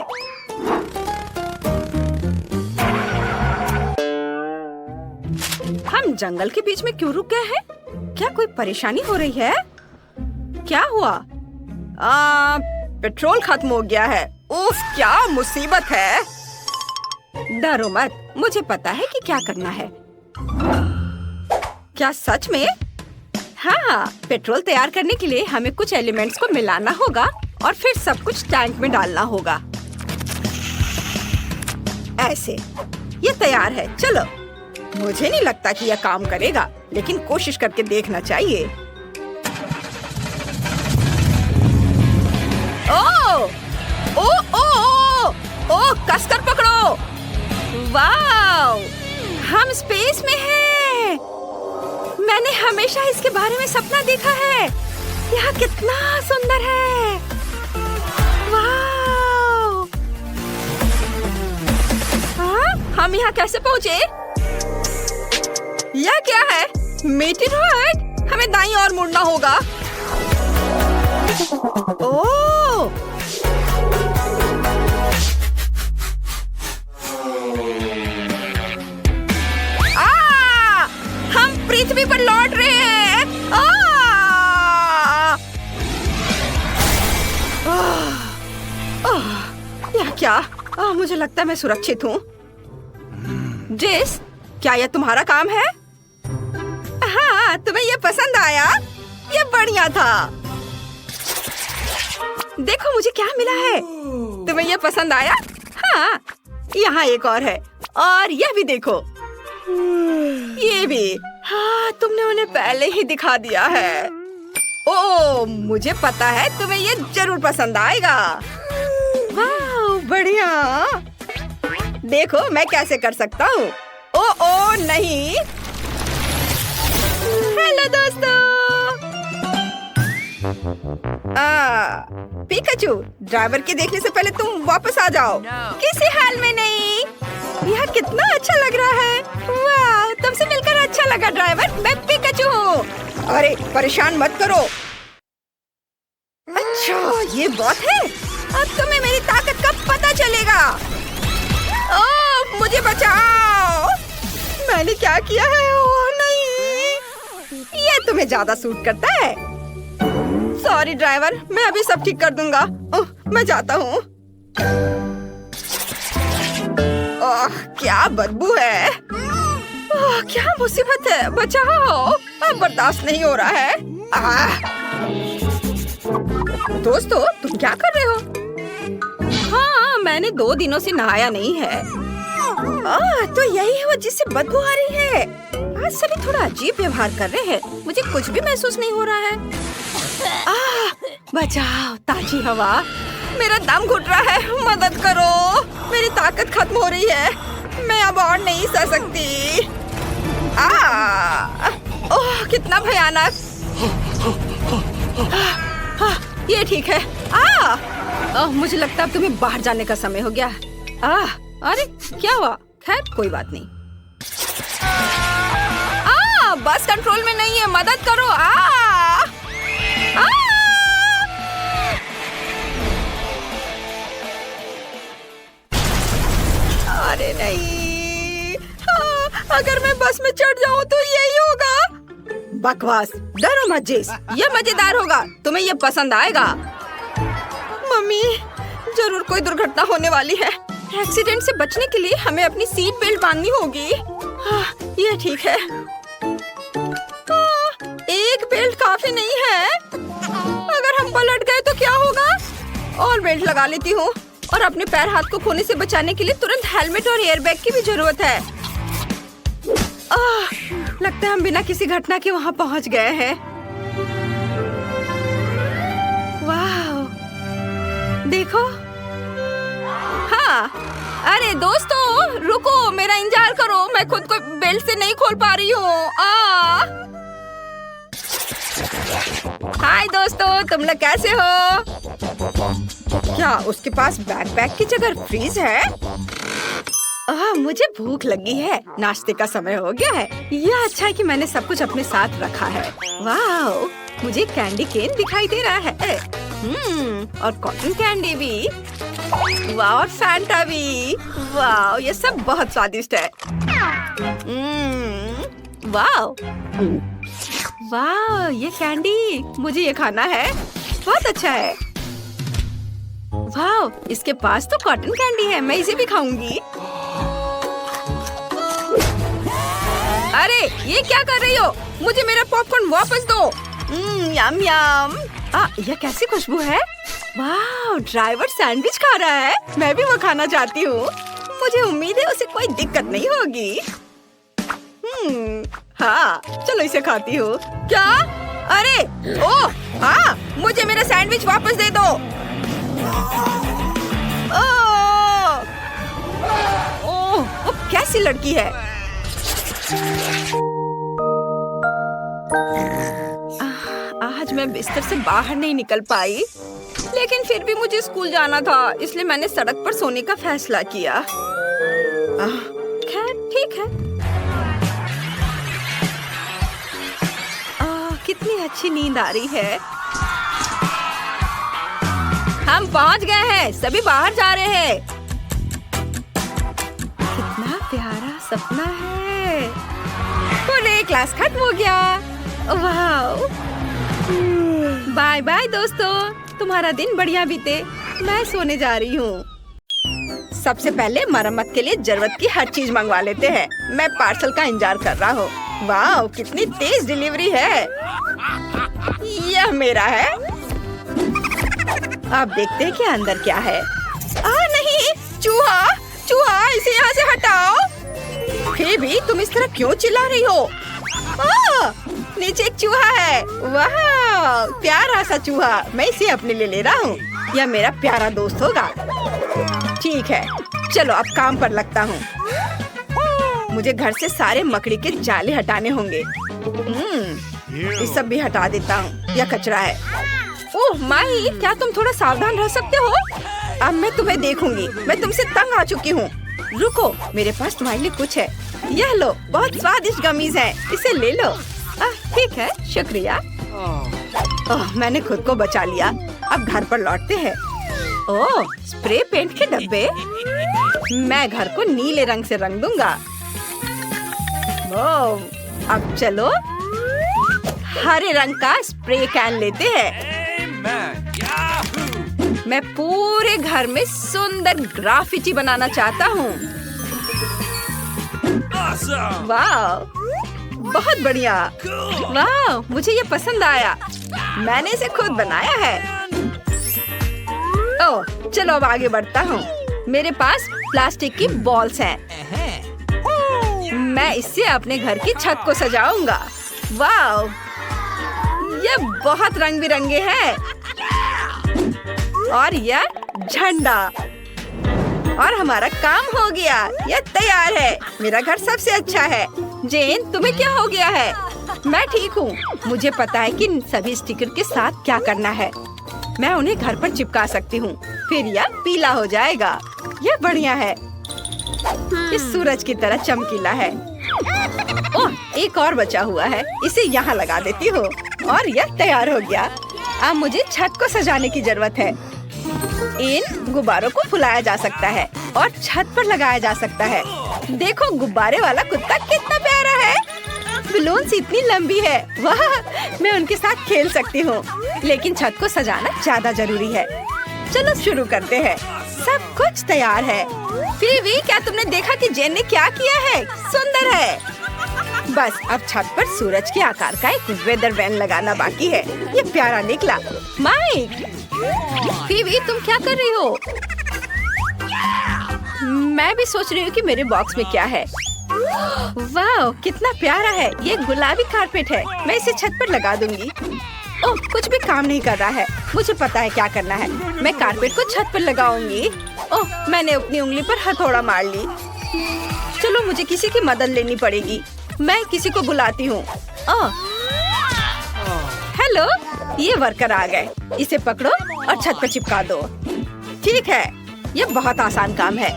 हम जंगल के बीच में क्यों रुक गए हैं? क्या कोई परेशानी हो रही है? क्या हुआ? पेट्रोल खत्म हो गया है। उफ, क्या मुसीबत है। डरो मत, मुझे पता है कि क्या करना है। क्या सच में? हाँ, पेट्रोल तैयार करने के लिए हमें कुछ एलिमेंट्स को मिलाना होगा और फिर सब कुछ टैंक में डालना होगा। ऐसे, ये तैयार है। चलो। मुझे नहीं लगता कि यह काम करेगा, लेकिन कोशिश करके देखना चाहिए। ओ, ओ, ओ, ओ, ओ, कसकर पकड़ो। वाव, हम स्पेस में हैं। मैंने हमेशा इसके बारे में सपना देखा है। यह कितना सुंदर है। वाव। हाँ, हम यहाँ कैसे पहुँचे? यह क्या है? मीटिरॉइड? हमें दाईं ओर मुड़ना होगा। ओह! हम पृथ्वी पर लौट रहे हैं। यह क्या? मुझे लगता है मैं सुरक्षित हूँ। जेस, क्या यह तुम्हारा काम है? हाँ, तुम्हें यह पसंद आया? यह बढ़िया था। देखो मुझे क्या मिला है। तुम्हें यह पसंद आया? हाँ, यहाँ एक और है। और यह भी देखो। ये भी। हाँ, तुमने उन्हें पहले ही दिखा दिया है। ओह, मुझे पता है तुम्हें ये जरूर पसंद आएगा। वाह, बढ़िया। देखो मैं कैसे कर सकता हूँ। ओ नहीं। हेलो दोस्तों। पिकाचू, ड्राइवर के देखने से पहले तुम वापस आ जाओ। किसी हाल में नहीं। यह कितना अच्छा लग रहा है। वाह, तुमसे मिलकर अच्छा लगा ड्राइवर। मैं पिकाचू हूँ। अरे परेशान मत करो। अच्छा, ये बात है। अब तुम्हें मेरी ताकत का पता चलेगा। ओह, मुझे बचाओ। मैंने क्या किया है? ओह नहीं, ये तुम्हें ज्यादा सूट करता है। सॉरी ड्राइवर, मैं अभी सब ठीक कर दूंगा। ओह, मैं जाता हूँ। ओह, क्या बदबू है। ओह, क्या मुसीबत है। बचाओ, अब बर्दाश्त नहीं हो रहा है। दोस्तों, तुम क्या कर रहे हो? हाँ, मैंने 2 दिनों से नहाया नहीं है। तो यही है वो जिससे बदबू आ रही है। आज सभी थोड़ा अजीब व्यवहार कर रहे हैं। मुझे कुछ भी महसूस नहीं हो रहा है। बचाओ, ताजी हवा। मेरा दम घुट रहा है। मदद करो, मेरी ताकत खत्म हो रही है। मैं अब और नहीं सह सकती। ओह, कितना भयानक। ये ठीक है। मुझे लगता है अब तुम्हें बाहर जाने का समय हो गया। अरे क्या हुआ? खैर कोई बात नहीं। बस कंट्रोल में नहीं है। मदद करो। अरे नहीं। अगर मैं बस में चढ़ जाऊं तो यही होगा। बकवास। डरो मत जेस, ये मजेदार होगा। तुम्हें ये पसंद आएगा। मम्मी, जरूर कोई दुर्घटना होने वाली है। एक्सीडेंट से बचने के लिए हमें अपनी सीट बेल्ट बांधनी होगी। ये ठीक है। एक बेल्ट काफी नहीं है। अगर हम पलट गए तो क्या होगा? और बेल्ट लगा लेती हूँ। और अपने पैर हाथ को खोने से बचाने के लिए तुरंत हेलमेट और एयरबैग की भी जरूरत है। लगता है हम बिना किसी घटना के वहाँ पहुँच गए हैं। वाह, देखो। हाँ, अरे दोस्तों रुको, मेरा इंतजार करो। मैं खुद को बेल्ट से नहीं खोल पा रही हूँ। हाय दोस्तों, तुम लोग कैसे हो? क्या उसके पास बैकपैक की जगह फ्रीज है? मुझे भूख लगी है। नाश्ते का समय हो गया है। यह अच्छा है कि मैंने सब कुछ अपने साथ रखा है। वाह, मुझे कैंडी केन दिखाई दे रहा है। और कॉटन कैंडी भी। वाह, और फैंटा भी। वाह, ये सब बहुत स्वादिष्ट है। वाह वाह, ये कैंडी, मुझे ये खाना है। बहुत अच्छा है। वाह, इसके पास तो कॉटन कैंडी है। मैं इसे भी खाऊंगी। अरे, ये क्या कर रही हो? मुझे मेरा पॉपकॉर्न वापस दो। यम यम। यह कैसी खुशबू है? वाह, ड्राइवर सैंडविच खा रहा है। मैं भी वो खाना चाहती हूँ। मुझे उम्मीद है उसे कोई दिक्कत नहीं होगी। हाँ, चलो इसे खाती हूँ। क्या? अरे, ओह, हाँ, मुझे मेरा सैंडविच वापस दे दो। ओह, वो कैसी लड़की है? आज मैं बिस्तर से बाहर नहीं निकल पाई, लेकिन फिर भी मुझे स्कूल जाना था, इसलिए मैंने सड़क पर सोने का फैसला किया। खैर, ठीक है। कितनी अच्छी नींद आ रही है। हम पहुंच गए हैं। सभी बाहर जा रहे हैं। कितना प्यारा सपना है। पूरे क्लास खत्म हो गया। वाह, बाय बाय दोस्तों, तुम्हारा दिन बढ़िया बीते। मैं सोने जा रही हूँ। सबसे पहले मरम्मत के लिए जरूरत की हर चीज मंगवा लेते हैं। मैं पार्सल का इंतजार कर रहा हूँ। वाह, कितनी तेज डिलीवरी है। यह मेरा है। अब देखते हैं कि अंदर क्या है। नहीं, चूहा, चूहा, इसे यहाँ से हटाओ। फिर भी तुम इस तरह क्यों चिल्ला रही हो? नीचे एक चूहा है। वाह, प्यारा सा चूहा। मैं इसे अपने लिए ले रहा हूँ। यह मेरा प्यारा दोस्त होगा। ठीक है, चलो अब काम पर लगता हूँ। मुझे घर से सारे मकड़ी के जाले हटाने होंगे। ये सब भी हटा देता हूँ। यह कचरा है। ओह माही, क्या तुम थोड़ा सावधान रह सकते हो? अब मैं तुम्हें देखूंगी। मैं तुमसे तंग आ चुकी हूँ। रुको, मेरे पास तुम्हारे लिए कुछ है। यह लो, बहुत स्वादिष्ट गमीज है। इसे ले लो। ठीक है, शुक्रिया। मैंने खुद को बचा लिया। अब घर पर लौटते हैं। ओह, स्प्रे पेंट के डब्बे। मैं घर को नीले रंग से रंग दूंगा। ओह, अब चलो हरे रंग का स्प्रे कैन लेते हैं। मैं पूरे घर में सुंदर ग्राफिटी बनाना चाहता हूँ। वाह, बहुत बढ़िया। वाह, मुझे ये पसंद आया। मैंने इसे खुद बनाया है। ओह, चलो अब आगे बढ़ता हूँ। मेरे पास प्लास्टिक की बॉल्स हैं। मैं इससे अपने घर की छत को सजाऊंगा। वाह, ये बहुत रंग बिरंगे हैं। और यह झंडा। और हमारा काम हो गया। यह तैयार है। मेरा घर सबसे अच्छा है। जेन, तुम्हें क्या हो गया है? मैं ठीक हूँ। मुझे पता है कि सभी स्टिकर के साथ क्या करना है। मैं उन्हें घर पर चिपका सकती हूँ। फिर यह पीला हो जाएगा। यह बढ़िया है। इस सूरज की तरह चमकीला है। ओह, एक और बचा हुआ है। इसे यहाँ लगा देती हूँ और यह तैयार हो गया। अब मुझे छत को सजाने की जरूरत है। इन गुब्बारों को फुलाया जा सकता है और छत पर लगाया जा सकता है। देखो, गुब्बारे वाला कुत्ता कितना प्यारा है। बलून्स इतनी लंबी है। वाह, मैं उनके साथ खेल सकती हूँ। लेकिन छत को सजाना ज्यादा जरूरी है। चलो शुरू करते हैं। सब कुछ तैयार है। फिर क्या तुमने देखा कि जेन ने क्या किया है? सुंदर है। बस अब छत पर सूरज के आकार का एक वेदर वैन लगाना बाकी है। ये प्यारा निकला। माइक, फिर तुम क्या कर रही हो? मैं भी सोच रही हूँ कि मेरे बॉक्स में क्या है। वाह, कितना प्यारा है। ये गुलाबी कारपेट है। मैं इसे छत पर लगा दूंगी। ओह, कुछ भी काम नहीं कर रहा है। मुझे पता है क्या करना है। मैं कारपेट को छत पर लगाऊंगी। ओह, मैंने अपनी उंगली पर हथौड़ा मार ली। चलो, मुझे किसी की मदद लेनी पड़ेगी। मैं किसी को बुलाती हूँ। हेलो, ये वर्कर आ गए। इसे पकड़ो और छत पर चिपका दो। ठीक है, ये बहुत आसान काम है।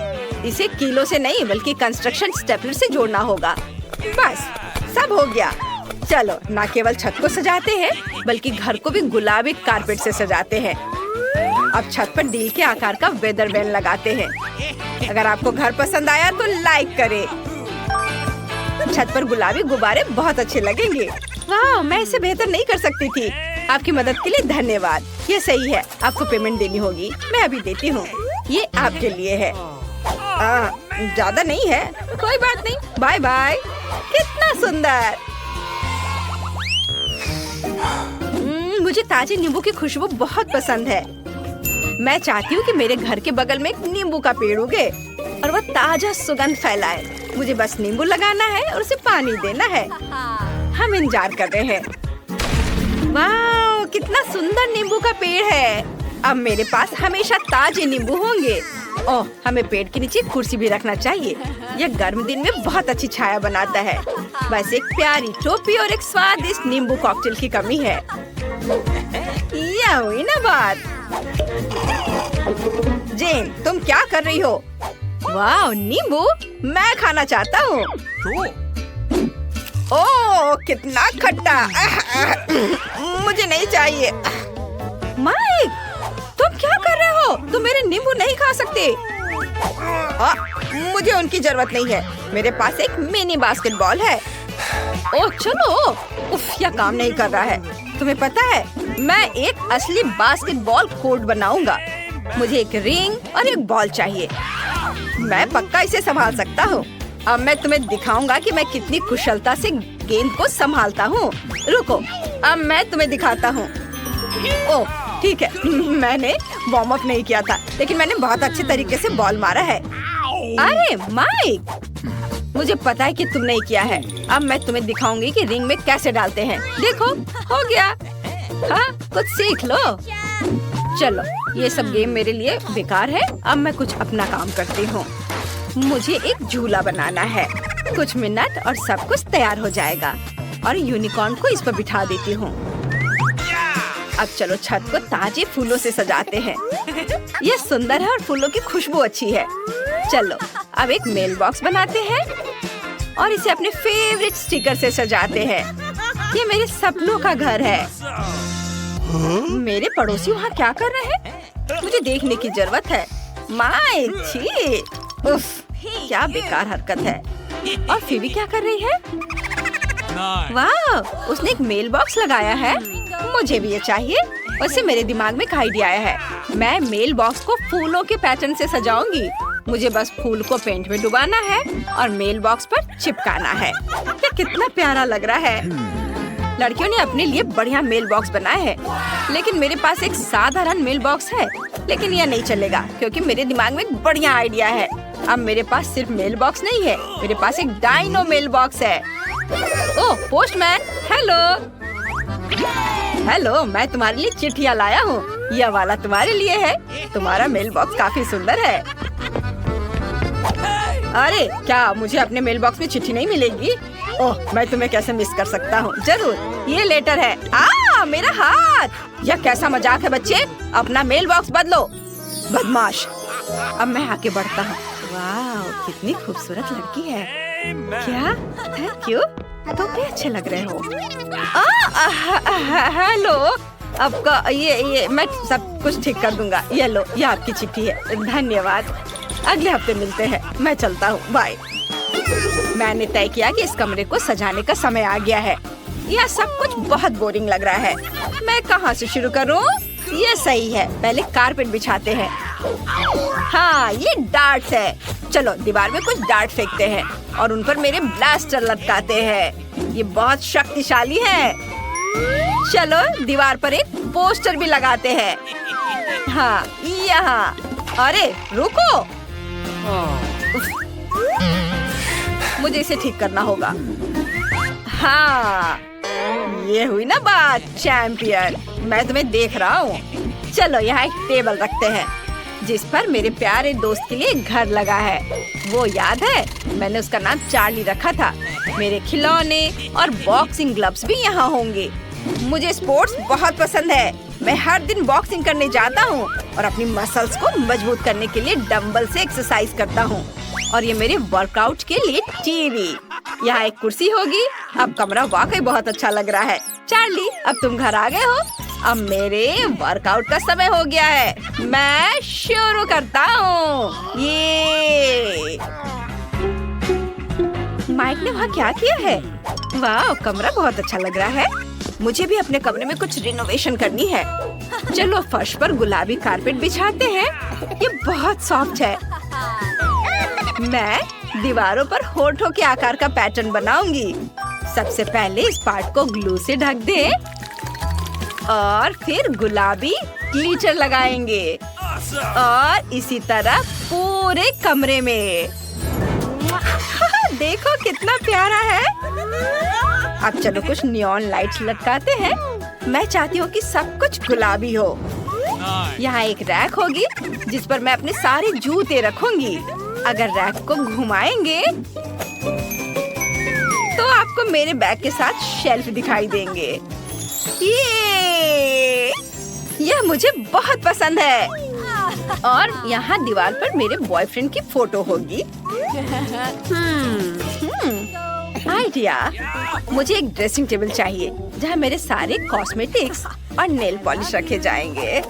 इसे कीलो से नहीं बल्कि कंस्ट्रक्शन स्टेपलर से जोड़ना होगा। बस सब हो गया। चलो ना केवल छत को सजाते हैं बल्कि घर को भी गुलाबी कारपेट से सजाते हैं। अब छत पर दिल के आकार का वेदर वैन लगाते हैं। अगर आपको घर पसंद आया तो लाइक करें। छत पर गुलाबी गुब्बारे बहुत अच्छे लगेंगे। वाह, मैं इसे बेहतर नहीं कर सकती थी। आपकी मदद के लिए धन्यवाद। ये सही है, आपको पेमेंट देनी होगी। मैं अभी देती हूँ। ये आपके लिए है। ज्यादा नहीं है, कोई बात नहीं। Bye bye. कितना सुंदर। मुझे ताजे नींबू की खुशबू बहुत पसंद है। मैं चाहती हूँ कि मेरे घर के बगल में एक नींबू का पेड़ उगे और वह ताजा सुगंध फैलाए। मुझे बस नींबू लगाना है और उसे पानी देना है। हम इंतजार कर रहे हैं। वाह, कितना सुंदर नींबू का पेड़ है। अब मेरे पास हमेशा ताजे नींबू होंगे। ओह, हमें पेड़ के नीचे कुर्सी भी रखना चाहिए। यह गर्म दिन में बहुत अच्छी छाया बनाता है। बस एक प्यारी टोपी और एक स्वादिष्ट नींबू कॉकटेल की कमी है। यह हुई ना बात। जेन, तुम क्या कर रही हो? वाह, नींबू मैं खाना चाहता हूँ। ओह, कितना खट्टा। मुझे नहीं चाहिए। माइक, तुम क्या कर रहे हो? तुम मेरे नींबू नहीं खा सकते। मुझे उनकी जरूरत नहीं है। मेरे पास एक मिनी बास्केटबॉल है। ओह चलो। उफ, यह काम नहीं कर रहा है। तुम्हें पता है, मैं एक असली बास्केटबॉल कोर्ट बनाऊंगा। मुझे एक रिंग और एक बॉल चाहिए। मैं पक्का इसे संभाल सकता हूँ। अब मैं तुम्हें दिखाऊंगा कि मैं कितनी कुशलता से गेंद को संभालता हूँ। रुको, अब मैं तुम्हें दिखाता हूँ। ओह ठीक है, मैंने वार्म अप नहीं किया था, लेकिन मैंने बहुत अच्छे तरीके से बॉल मारा है। अरे माइक, मुझे पता है कि तुम नहीं किया है। अब मैं तुम्हें दिखाऊंगी कि रिंग में कैसे डालते हैं। देखो, हो गया। हाँ, कुछ सीख लो। चलो, ये सब गेम मेरे लिए बेकार है। अब मैं कुछ अपना काम करती हूँ। मुझे एक झूला बनाना है। कुछ मिनट और सब कुछ तैयार हो जाएगा। और यूनिकॉर्न को इस पर बिठा देती हूँ। अब चलो छत को ताजे फूलों से सजाते हैं। ये सुंदर है और फूलों की खुशबू अच्छी है। चलो अब एक मेल बॉक्स बनाते हैं और इसे अपने फेवरेट स्टिकर से सजाते हैं। ये मेरे सपनों का घर है। मेरे पड़ोसी वहाँ क्या कर रहे हैं? मुझे देखने की जरूरत है। माय छी, उफ, क्या बेकार हरकत है। और फिवी क्या कर रही है? वाह, उसने एक मेल बॉक्स लगाया है। मुझे भी ये चाहिए। वैसे मेरे दिमाग में एक आइडिया आया है। मैं मेल बॉक्स को फूलों के पैटर्न से सजाऊंगी। मुझे बस फूल को पेंट में डुबाना है और मेल बॉक्स पर चिपकाना है। ये कितना प्यारा लग रहा है। लड़कियों ने अपने लिए बढ़िया मेल बॉक्स बनाए हैं, लेकिन मेरे पास एक साधारण मेल बॉक्स है। लेकिन यह नहीं चलेगा क्योंकि मेरे दिमाग में एक बढ़िया आइडिया है। अब मेरे पास सिर्फ मेल बॉक्स नहीं है, मेरे पास एक डायनो मेल बॉक्स है। ओह पोस्टमैन, हेलो। हेलो, मैं तुम्हारे लिए चिट्ठियाँ लाया हूँ। यह वाला तुम्हारे लिए है। तुम्हारा मेल बॉक्स काफी सुंदर है। अरे क्या मुझे अपने मेल बॉक्स में चिट्ठी नहीं मिलेगी? ओह, मैं तुम्हें कैसे मिस कर सकता हूँ। जरूर, ये लेटर है। मेरा हाथ। यह कैसा मजाक है बच्चे? अपना मेल बॉक्स बदलो, बदमाश। अब मैं आगे बढ़ता हूँ। वाह, कितनी खूबसूरत लड़की है। क्या? थैंक यू, तुम भी अच्छे लग रहे हो। हेलो, आपका ये मैं सब कुछ ठीक कर दूंगा। ये लो, ये आपकी चिट्ठी है। धन्यवाद। अगले हफ्ते मिलते हैं। मैं चलता हूँ, बाय। मैंने तय किया कि इस कमरे को सजाने का समय आ गया है। यह सब कुछ बहुत बोरिंग लग रहा है। मैं कहाँ से शुरू करूँ? ये सही है, पहले कारपेट बिछाते हैं। हाँ, ये डार्ट्स है। चलो दीवार में कुछ डार्ट फेंकते हैं और उन पर मेरे ब्लास्टर लटकाते हैं। ये बहुत शक्तिशाली है। चलो दीवार पर एक पोस्टर भी लगाते हैं। हाँ, यहाँ। अरे रुको, मुझे इसे ठीक करना होगा। हाँ, ये हुई ना बात, चैंपियन। मैं तुम्हें देख रहा हूँ। चलो यहाँ एक टेबल रखते हैं जिस पर मेरे प्यारे दोस्त के लिए घर लगा है। वो याद है, मैंने उसका नाम चार्ली रखा था। मेरे खिलौने और बॉक्सिंग ग्लव्स भी यहाँ होंगे। मुझे स्पोर्ट्स बहुत पसंद है। मैं हर दिन बॉक्सिंग करने जाता हूँ और अपनी मसल्स को मजबूत करने के लिए डंबल से एक्सरसाइज करता हूँ। और ये मेरे वर्कआउट के लिए टीवी। यहाँ एक कुर्सी होगी। अब कमरा वाकई बहुत अच्छा लग रहा है। चार्ली, अब तुम घर आ गए हो। अब मेरे वर्कआउट का समय हो गया है। मैं शुरू करता हूँ। ये माइक ने वहाँ क्या किया है? वाह, कमरा बहुत अच्छा लग रहा है। मुझे भी अपने कमरे में कुछ रिनोवेशन करनी है। चलो फर्श पर गुलाबी कारपेट बिछाते हैं। ये बहुत सॉफ्ट है। मैं दीवारों पर होठों के आकार का पैटर्न बनाऊंगी। सबसे पहले इस पार्ट को ग्लू से ढक दें और फिर गुलाबी ग्लिटर लगाएंगे और इसी तरह पूरे कमरे में। देखो कितना प्यारा है। अब चलो कुछ नियॉन लाइट्स लटकाते हैं। मैं चाहती हूँ कि सब कुछ गुलाबी हो। यहाँ एक रैक होगी जिस पर मैं अपने सारे जूते रखूंगी। अगर रैक को घुमाएंगे तो आपको मेरे बैग के साथ शेल्फ दिखाई देंगे। यह मुझे बहुत पसंद है। और यहाँ दीवार पर मेरे बॉयफ्रेंड की फोटो होगी। आइडिया। मुझे एक ड्रेसिंग टेबल चाहिए जहाँ मेरे सारे कॉस्मेटिक्स और नेल पॉलिश रखे जाएंगे।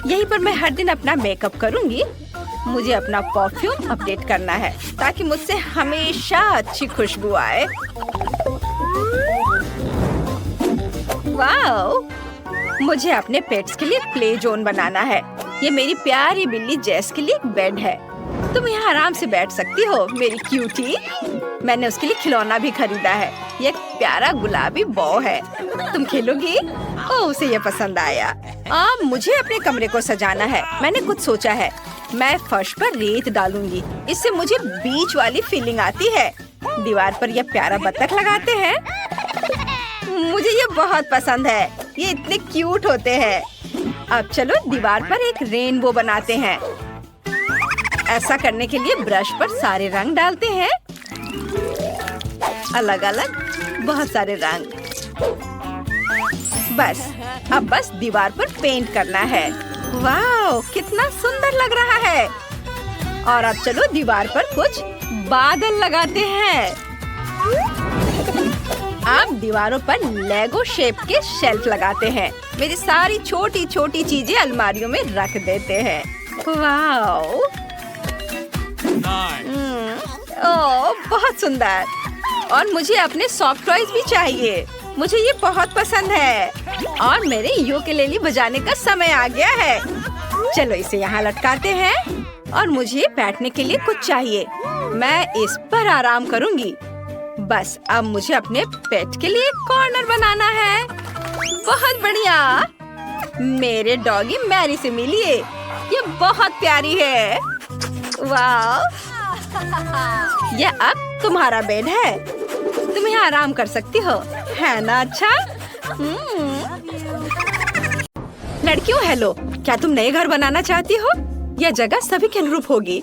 यहीं पर मैं हर दिन अपना मेकअप करूंगी। मुझे अपना परफ्यूम अपडेट करना है ताकि मुझसे हमेशा अच्छी खुशबू आए। वाओ! मुझे अपने पेट्स के लिए प्ले जोन बनाना है। ये मेरी प्यारी बिल्ली जेस के लिए एक बेड है। तुम यहाँ आराम से बैठ सकती हो मेरी क्यूटी। मैंने उसके लिए खिलौना भी खरीदा है। ये एक प्यारा गुलाबी बॉ है। तुम खेलोगी? ओह, उसे ये पसंद आया। मुझे अपने कमरे को सजाना है। मैंने कुछ सोचा है। मैं फर्श पर रेत डालूंगी। इससे मुझे बीच वाली फीलिंग आती है। दीवार पर यह प्यारा बत्तख लगाते हैं। मुझे ये बहुत पसंद है। ये इतने क्यूट होते हैं। अब चलो दीवार पर एक रेनबो बनाते हैं। ऐसा करने के लिए ब्रश पर सारे रंग डालते हैं। अलग अलग बहुत सारे रंग। बस दीवार पर पेंट करना है। वाह, कितना सुंदर लग रहा है। और अब चलो दीवार पर कुछ बादल लगाते हैं। अब दीवारों पर लेगो शेप के शेल्फ लगाते हैं। मेरी सारी छोटी छोटी चीजें अलमारियों में रख देते हैं। वाह, ओह, बहुत सुंदर। और मुझे अपने सॉफ्ट टॉयज भी चाहिए। मुझे ये बहुत पसंद है। और मेरे यूकेलेली बजाने का समय आ गया है। चलो इसे यहाँ लटकाते हैं। और मुझे बैठने के लिए कुछ चाहिए। मैं इस पर आराम करूँगी। बस अब मुझे अपने पेट के लिए कॉर्नर बनाना है। बहुत बढ़िया। मेरे डॉगी मैरी से मिलिए। ये बहुत प्यारी है। वाह, ये अब तुम्हारा बेड है। तुम यहाँ आराम कर सकती हो, है ना? अच्छा। लड़कियों, हेलो। क्या तुम नए घर बनाना चाहती हो? यह जगह सभी के अनुरूप होगी।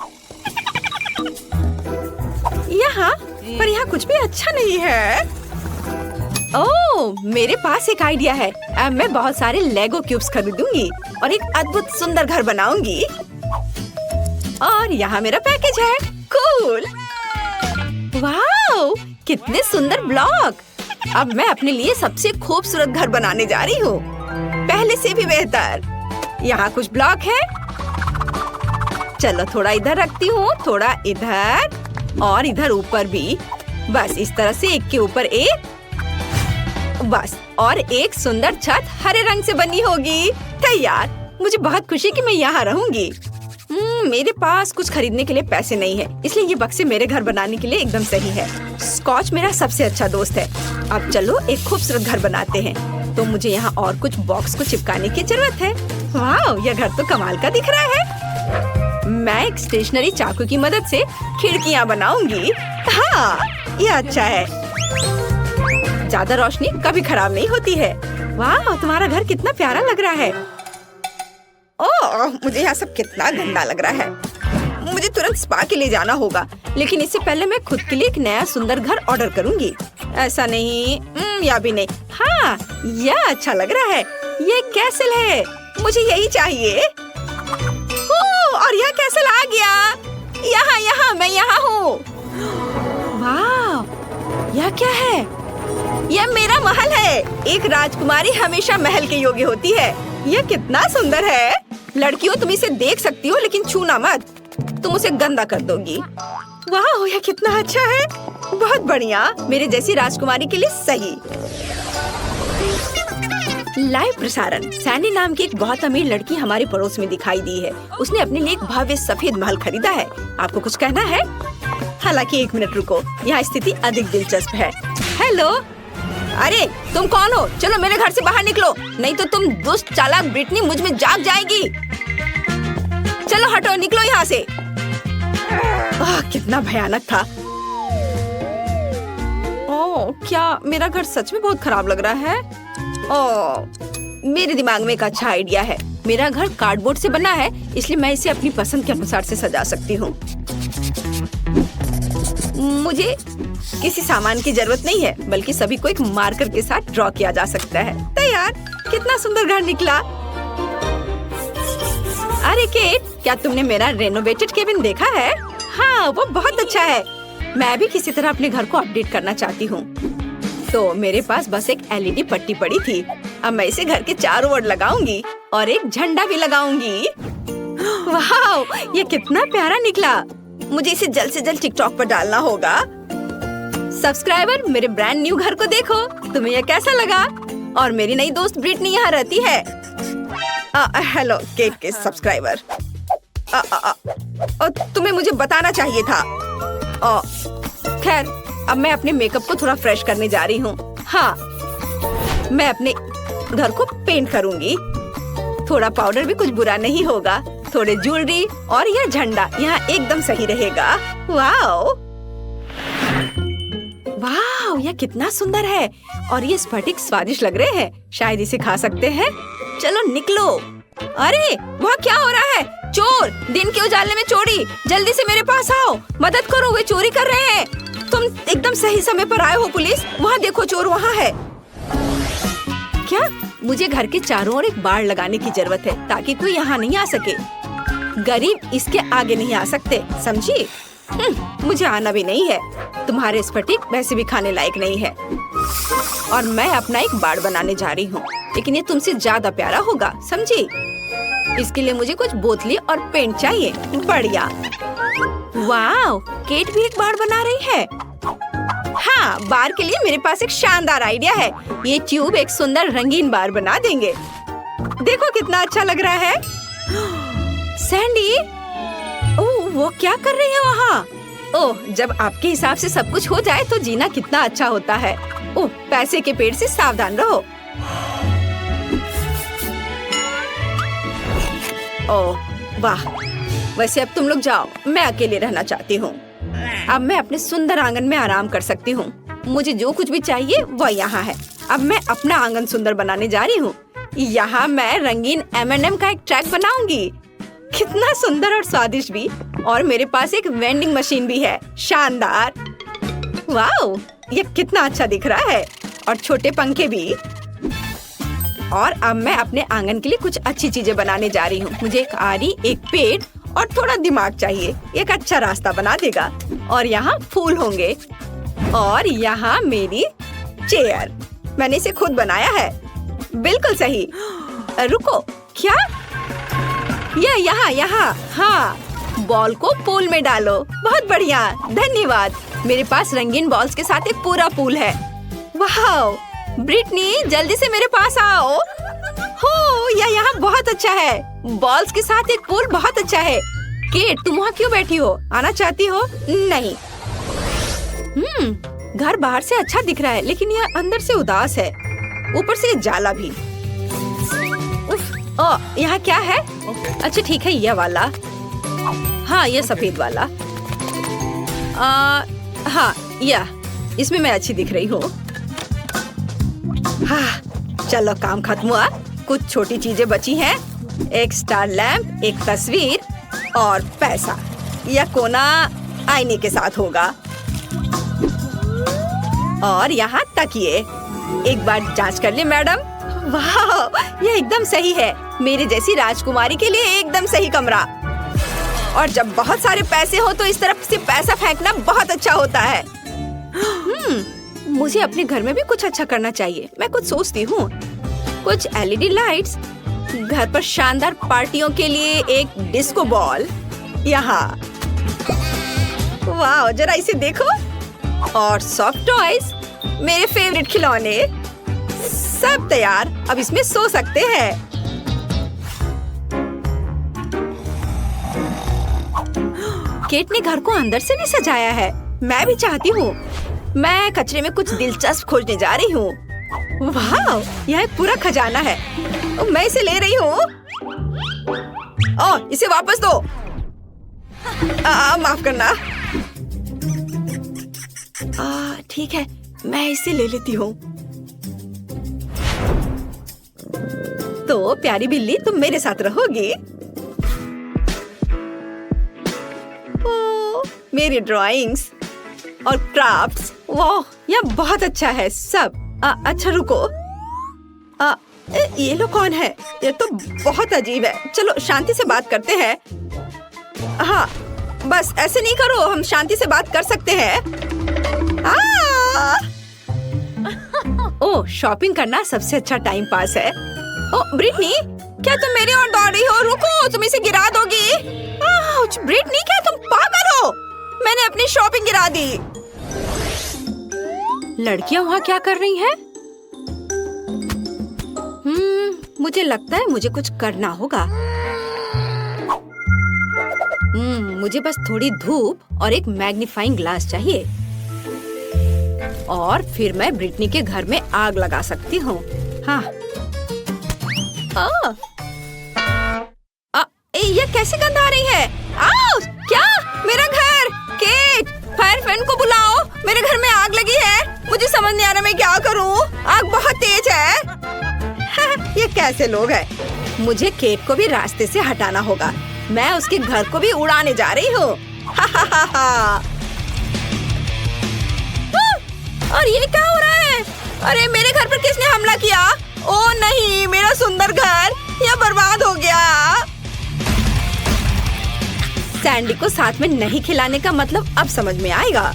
पर यहाँ कुछ भी अच्छा नहीं है। ओह, मेरे पास एक आइडिया है। अब मैं बहुत सारे लेगो क्यूब्स खरीदूंगी और एक अद्भुत सुंदर घर बनाऊंगी। और यहाँ मेरा पैकेज है। कूल। वाह, कितने सुंदर ब्लॉक। अब मैं अपने लिए सबसे खूबसूरत घर बनाने जा रही हूँ, पहले से भी बेहतर। यहाँ कुछ ब्लॉक है। चलो थोड़ा इधर रखती हूँ, थोड़ा इधर और इधर ऊपर भी। बस इस तरह से एक के ऊपर एक। बस, और एक सुंदर छत हरे रंग से बनी होगी। तैयार। मुझे बहुत खुशी कि मैं यहाँ रहूंगी। मेरे पास कुछ खरीदने के लिए पैसे नहीं है, इसलिए ये बक्से मेरे घर बनाने के लिए एकदम सही है। स्कॉच मेरा सबसे अच्छा दोस्त है। अब चलो एक खूबसूरत घर बनाते हैं। तो मुझे यहाँ और कुछ बॉक्स को चिपकाने की जरूरत है। वाह, यह घर तो कमाल का दिख रहा है। मैं एक स्टेशनरी चाकू की मदद से खिड़कियाँ बनाऊंगी। हाँ, यह अच्छा है। ज्यादा रोशनी कभी खराब नहीं होती है। वाह, तुम्हारा घर कितना प्यारा लग रहा है। ओह, मुझे यहाँ सब कितना गंदा लग रहा है। मुझे तुरंत स्पा के लिए जाना होगा, लेकिन इससे पहले मैं खुद के लिए एक नया सुंदर घर ऑर्डर करूंगी। ऐसा नहीं, या भी नहीं। हाँ, यह अच्छा लग रहा है। ये कैसल है, मुझे यही चाहिए। और यह कैसल आ गया। यहाँ मैं यहाँ हूँ। वाह, यह क्या है? यह मेरा महल है। एक राजकुमारी हमेशा महल के योग्य होती है। यह कितना सुंदर है। लड़कियों, तुम इसे देख सकती हो लेकिन छूना मत, तुम उसे गंदा कर दोगी। वाह, यह कितना अच्छा है। बहुत बढ़िया, मेरे जैसी राजकुमारी के लिए सही। लाइव प्रसारण। सैंडी नाम की एक बहुत अमीर लड़की हमारे पड़ोस में दिखाई दी है। उसने अपने लिए एक भव्य सफेद महल खरीदा है। आपको कुछ कहना है? हालांकि 1 मिनट रुको, यहाँ स्थिति अधिक दिलचस्प है। हेलो, अरे तुम कौन हो? चलो मेरे घर से बाहर निकलो, नहीं तो तुम दुष्ट चालाक ब्रिटनी मुझ में जाग जाएगी। चलो हटो, निकलो यहाँ से। कितना भयानक था। ओह, क्या मेरा घर सच में बहुत खराब लग रहा है। ओह, मेरे दिमाग में एक अच्छा आइडिया है। मेरा घर कार्डबोर्ड से बना है, इसलिए मैं इसे अपनी पसंद के अनुसार से सजा सकती हूँ। मुझे किसी सामान की जरूरत नहीं है, बल्कि सभी को एक मार्कर के साथ ड्रॉ किया जा सकता है। तैयार। कितना सुंदर घर निकला। अरे केट, क्या तुमने मेरा रेनोवेटेड केबिन देखा है? हाँ, वो बहुत अच्छा है। मैं भी किसी तरह अपने घर को अपडेट करना चाहती हूँ। तो मेरे पास बस एक LED पट्टी पड़ी थी। अब मैं इसे घर के चारों ओर लगाऊंगी और एक झंडा भी लगाऊंगी। वाह, ये कितना प्यारा निकला। मुझे इसे जल्द से जल्द टिकटॉक पर डालना होगा। सब्सक्राइबर, मेरे ब्रांड न्यू घर को देखो। तुम्हें यह कैसा लगा? और मेरी नई दोस्त ब्रिटनी यहाँ रहती है। हेलो केट के सब्सक्राइबर। तुम्हें मुझे बताना चाहिए था। खैर, अब मैं अपने मेकअप को थोड़ा फ्रेश करने जा रही हूँ। हाँ, मैं अपने घर को पेंट करूँगी। थोड़ा पाउडर भी कुछ बुरा नहीं होगा। थोड़े ज्वेलरी और यह झंडा यहाँ एकदम सही रहेगा। वाओ, वाओ, यह कितना सुंदर है। और ये स्फटिक स्वादिष्ट लग रहे हैं। शायद इसे खा सकते हैं। चलो निकलो। अरे वहाँ क्या हो रहा है? चोर! दिन के उजाले में चोरी! जल्दी से मेरे पास आओ, मदद करो, वे चोरी कर रहे हैं। तुम एकदम सही समय पर आए हो पुलिस। वहाँ देखो, चोर वहाँ है। क्या? मुझे घर के चारों ओर एक बाड़ लगाने की जरूरत है, ताकि कोई यहाँ नहीं आ सके। गरीब इसके आगे नहीं आ सकते, समझी? मुझे आना भी नहीं है। तुम्हारे स्फटिक वैसे भी खाने लायक नहीं है। और मैं अपना एक बाड़ बनाने जा रही हूँ, लेकिन ये तुमसे ज्यादा प्यारा होगा, समझी? इसके लिए मुझे कुछ बोतलें और पेंट चाहिए। बढ़िया। वाह, केट भी एक बाड़ बना रही है। हाँ, बार के लिए मेरे पास एक शानदार आइडिया है। ये ट्यूब एक सुंदर रंगीन बार बना देंगे। देखो कितना अच्छा लग रहा है। सैंडी, ओह, वो क्या कर रही है वहाँ? ओह, जब आपके हिसाब से सब कुछ हो जाए तो जीना कितना अच्छा होता है। ओह, पैसे के पेड़ से सावधान रहो। ओह वाह, वैसे अब तुम लोग जाओ, मैं अकेले रहना चाहती हूँ। अब मैं अपने सुंदर आंगन में आराम कर सकती हूँ। मुझे जो कुछ भी चाहिए वह यहाँ है। अब मैं अपना आंगन सुंदर बनाने जा रही हूँ। यहाँ मैं रंगीन M&M का एक ट्रैक बनाऊंगी। कितना सुंदर और स्वादिष्ट भी। और मेरे पास एक वेंडिंग मशीन भी है। शानदार। वाओ, ये कितना अच्छा दिख रहा है। और छोटे पंखे भी। और अब मैं अपने आंगन के लिए कुछ अच्छी चीजें बनाने जा रही हूँ। मुझे एक आरी, एक पेड़ और थोड़ा दिमाग चाहिए। एक अच्छा रास्ता बना देगा। और यहाँ फूल होंगे। और यहाँ मेरी चेयर, मैंने इसे खुद बनाया है। बिल्कुल सही। रुको, क्या? यहाँ। हाँ, बॉल को पूल में डालो। बहुत बढ़िया, धन्यवाद। मेरे पास रंगीन बॉल्स के साथ एक पूरा पूल है। वाह, ब्रिटनी जल्दी से मेरे पास आओ। हो, यह यहाँ बहुत अच्छा है। बॉल्स के साथ एक पूल बहुत अच्छा है। केट, तुम वहाँ क्यों बैठी हो? आना चाहती हो? नहीं। घर बाहर से अच्छा दिख रहा है, लेकिन यह अंदर से उदास है। ऊपर से जाला भी। यहाँ क्या है? अच्छा ठीक है, यह वाला। हाँ, यह सफेद वाला। हाँ, यह, इसमें मैं अच्छी दिख रही हूँ। हाँ, चलो काम खत्म हुआ। कुछ छोटी चीजें बची हैं। एक स्टार लैंप, एक तस्वीर और पैसा। यह कोना आईने के साथ होगा और यहाँ तकिए। एक बार जांच कर ले मैडम। वाह, यह एकदम सही है। मेरे जैसी राजकुमारी के लिए एकदम सही कमरा। और जब बहुत सारे पैसे हो तो इस तरफ से पैसा फेंकना बहुत अच्छा होता है। मुझे अपने घर में भी कुछ अच्छा करना चाहिए। मैं कुछ सोचती हूँ, कुछ एलईडी लाइट्स, घर पर शानदार पार्टियों के लिए एक डिस्को बॉल यहाँ। वाह, जरा इसे देखो। और सॉफ्ट टॉयज, मेरे फेवरेट खिलौने, सब तैयार। अब इसमें सो सकते हैं। केट ने घर को अंदर से भी सजाया है। मैं भी चाहती हूँ। मैं कचरे में कुछ दिलचस्प खोजने जा रही हूँ। वाह, यह एक पूरा खजाना है। मैं इसे ले रही हूँ। ओह, इसे वापस दो। माफ करना। ठीक है, मैं इसे ले लेती हूँ। तो प्यारी बिल्ली, तुम मेरे साथ रहोगी। मेरी ड्राइंग्स और क्राफ्ट्स, वाह, यह बहुत अच्छा है सब। अच्छा रुको, ये लोग कौन है? ये तो बहुत अजीब है। चलो शांति से बात करते हैं। हाँ, बस ऐसे नहीं करो, हम शांति से बात कर सकते हैं। ओह, शॉपिंग करना सबसे अच्छा टाइम पास है। ओह ब्रिटनी, क्या तुम मेरी ओर दौड़ रही हो? रुको, तुम इसे गिरा दोगी। ब्रिटनी, क्या तुम पागल हो? मैंने अपनी शॉपिंग गिरा दी। लड़कियां वहाँ क्या कर रही हैं? मुझे लगता है मुझे कुछ करना होगा। मुझे बस थोड़ी धूप और एक मैग्नीफाइंग ग्लास चाहिए और फिर मैं ब्रिटनी के घर में आग लगा सकती हूँ। हाँ। ये कैसी गंध आ रही है? क्या? मेरा घर! केट, फायर फैन को बुलाओ। मेरे घर में आग लगी है। मुझे समझ नहीं आ रहा मैं क्या करूँ। आग बहुत तेज है। ये कैसे लोग हैं? मुझे केट को भी रास्ते से हटाना होगा। मैं उसके घर को भी उड़ाने जा रही हूँ। और ये क्या हो रहा है? अरे मेरे घर पर किसने हमला किया? ओह नहीं, मेरा सुंदर घर यह बर्बाद हो गया। सैंडी को साथ में नहीं खिलाने का मतलब अब समझ में आएगा।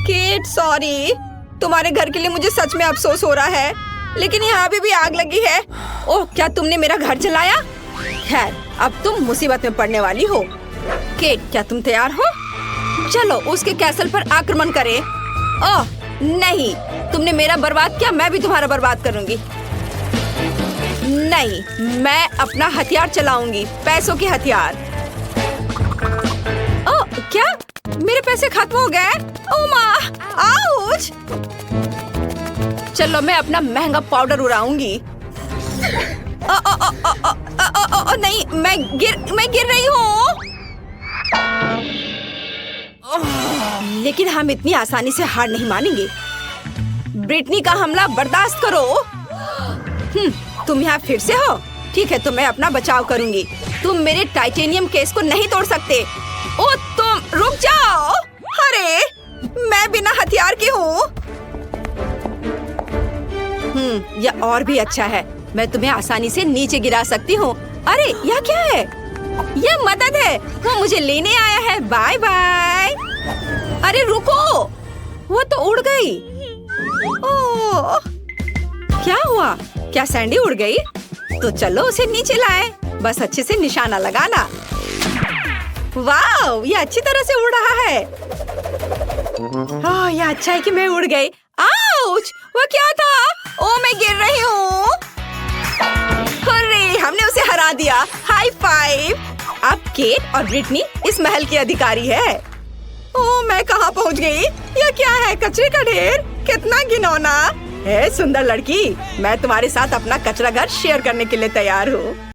Kate, sorry. तुम्हारे घर के लिए मुझे सच में अफसोस हो रहा है, लेकिन यहाँ भी आग लगी है। ओह, क्या तुमने मेरा घर जलाया? खैर, अब तुम मुसीबत में पड़ने वाली हो। केट, क्या तुम तैयार हो? चलो उसके कैसल पर आक्रमण करें। ओह नहीं, तुमने मेरा बर्बाद किया, मैं भी तुम्हारा बर्बाद करूंगी। नहीं, मैं अपना हथियार चलाऊंगी, पैसों के हथियार। ओह, क्या? मेरे पैसे खत्म हो गए? ओह माँ, आउच! चलो मैं अपना महंगा पाउडर उड़ाऊंगी। नहीं, मैं गिर रही हूँ। लेकिन हम इतनी आसानी से हार नहीं मानेंगे। ब्रिटनी का हमला बर्दाश्त करो। तुम यहाँ फिर से हो? ठीक है, तो मैं अपना बचाव करूंगी। तुम मेरे टाइटेनियम केस को नहीं तोड़ सकते। ओ तुम रुक जाओ। अरे मैं बिना हथियार की हूँ। यह और भी अच्छा है। मैं तुम्हें आसानी से नीचे गिरा सकती हूँ। अरे यह क्या है? यह मदद है। वो मुझे लेने आया है। Bye bye. अरे रुको, वो तो उड़ गई। ओह, क्या हुआ? क्या सैंडी उड़ गई? तो चलो उसे नीचे लाए। बस अच्छे से निशाना लगाना। वाह, ये अच्छी तरह से उड़ रहा है। यह अच्छा है कि मैं उड़ गई। आउच! वो क्या था? ओह, मैं गिर रही हूँ। अरे, हमने उसे हरा दिया। High five. अब केट और ब्रिटनी इस महल की अधिकारी है। ओह, मैं कहाँ पहुँच गई? यह क्या है? कचरे का ढेर। कितना घिनौना है। सुंदर लड़की, मैं तुम्हारे साथ अपना कचरा घर शेयर करने के लिए तैयार हूँ।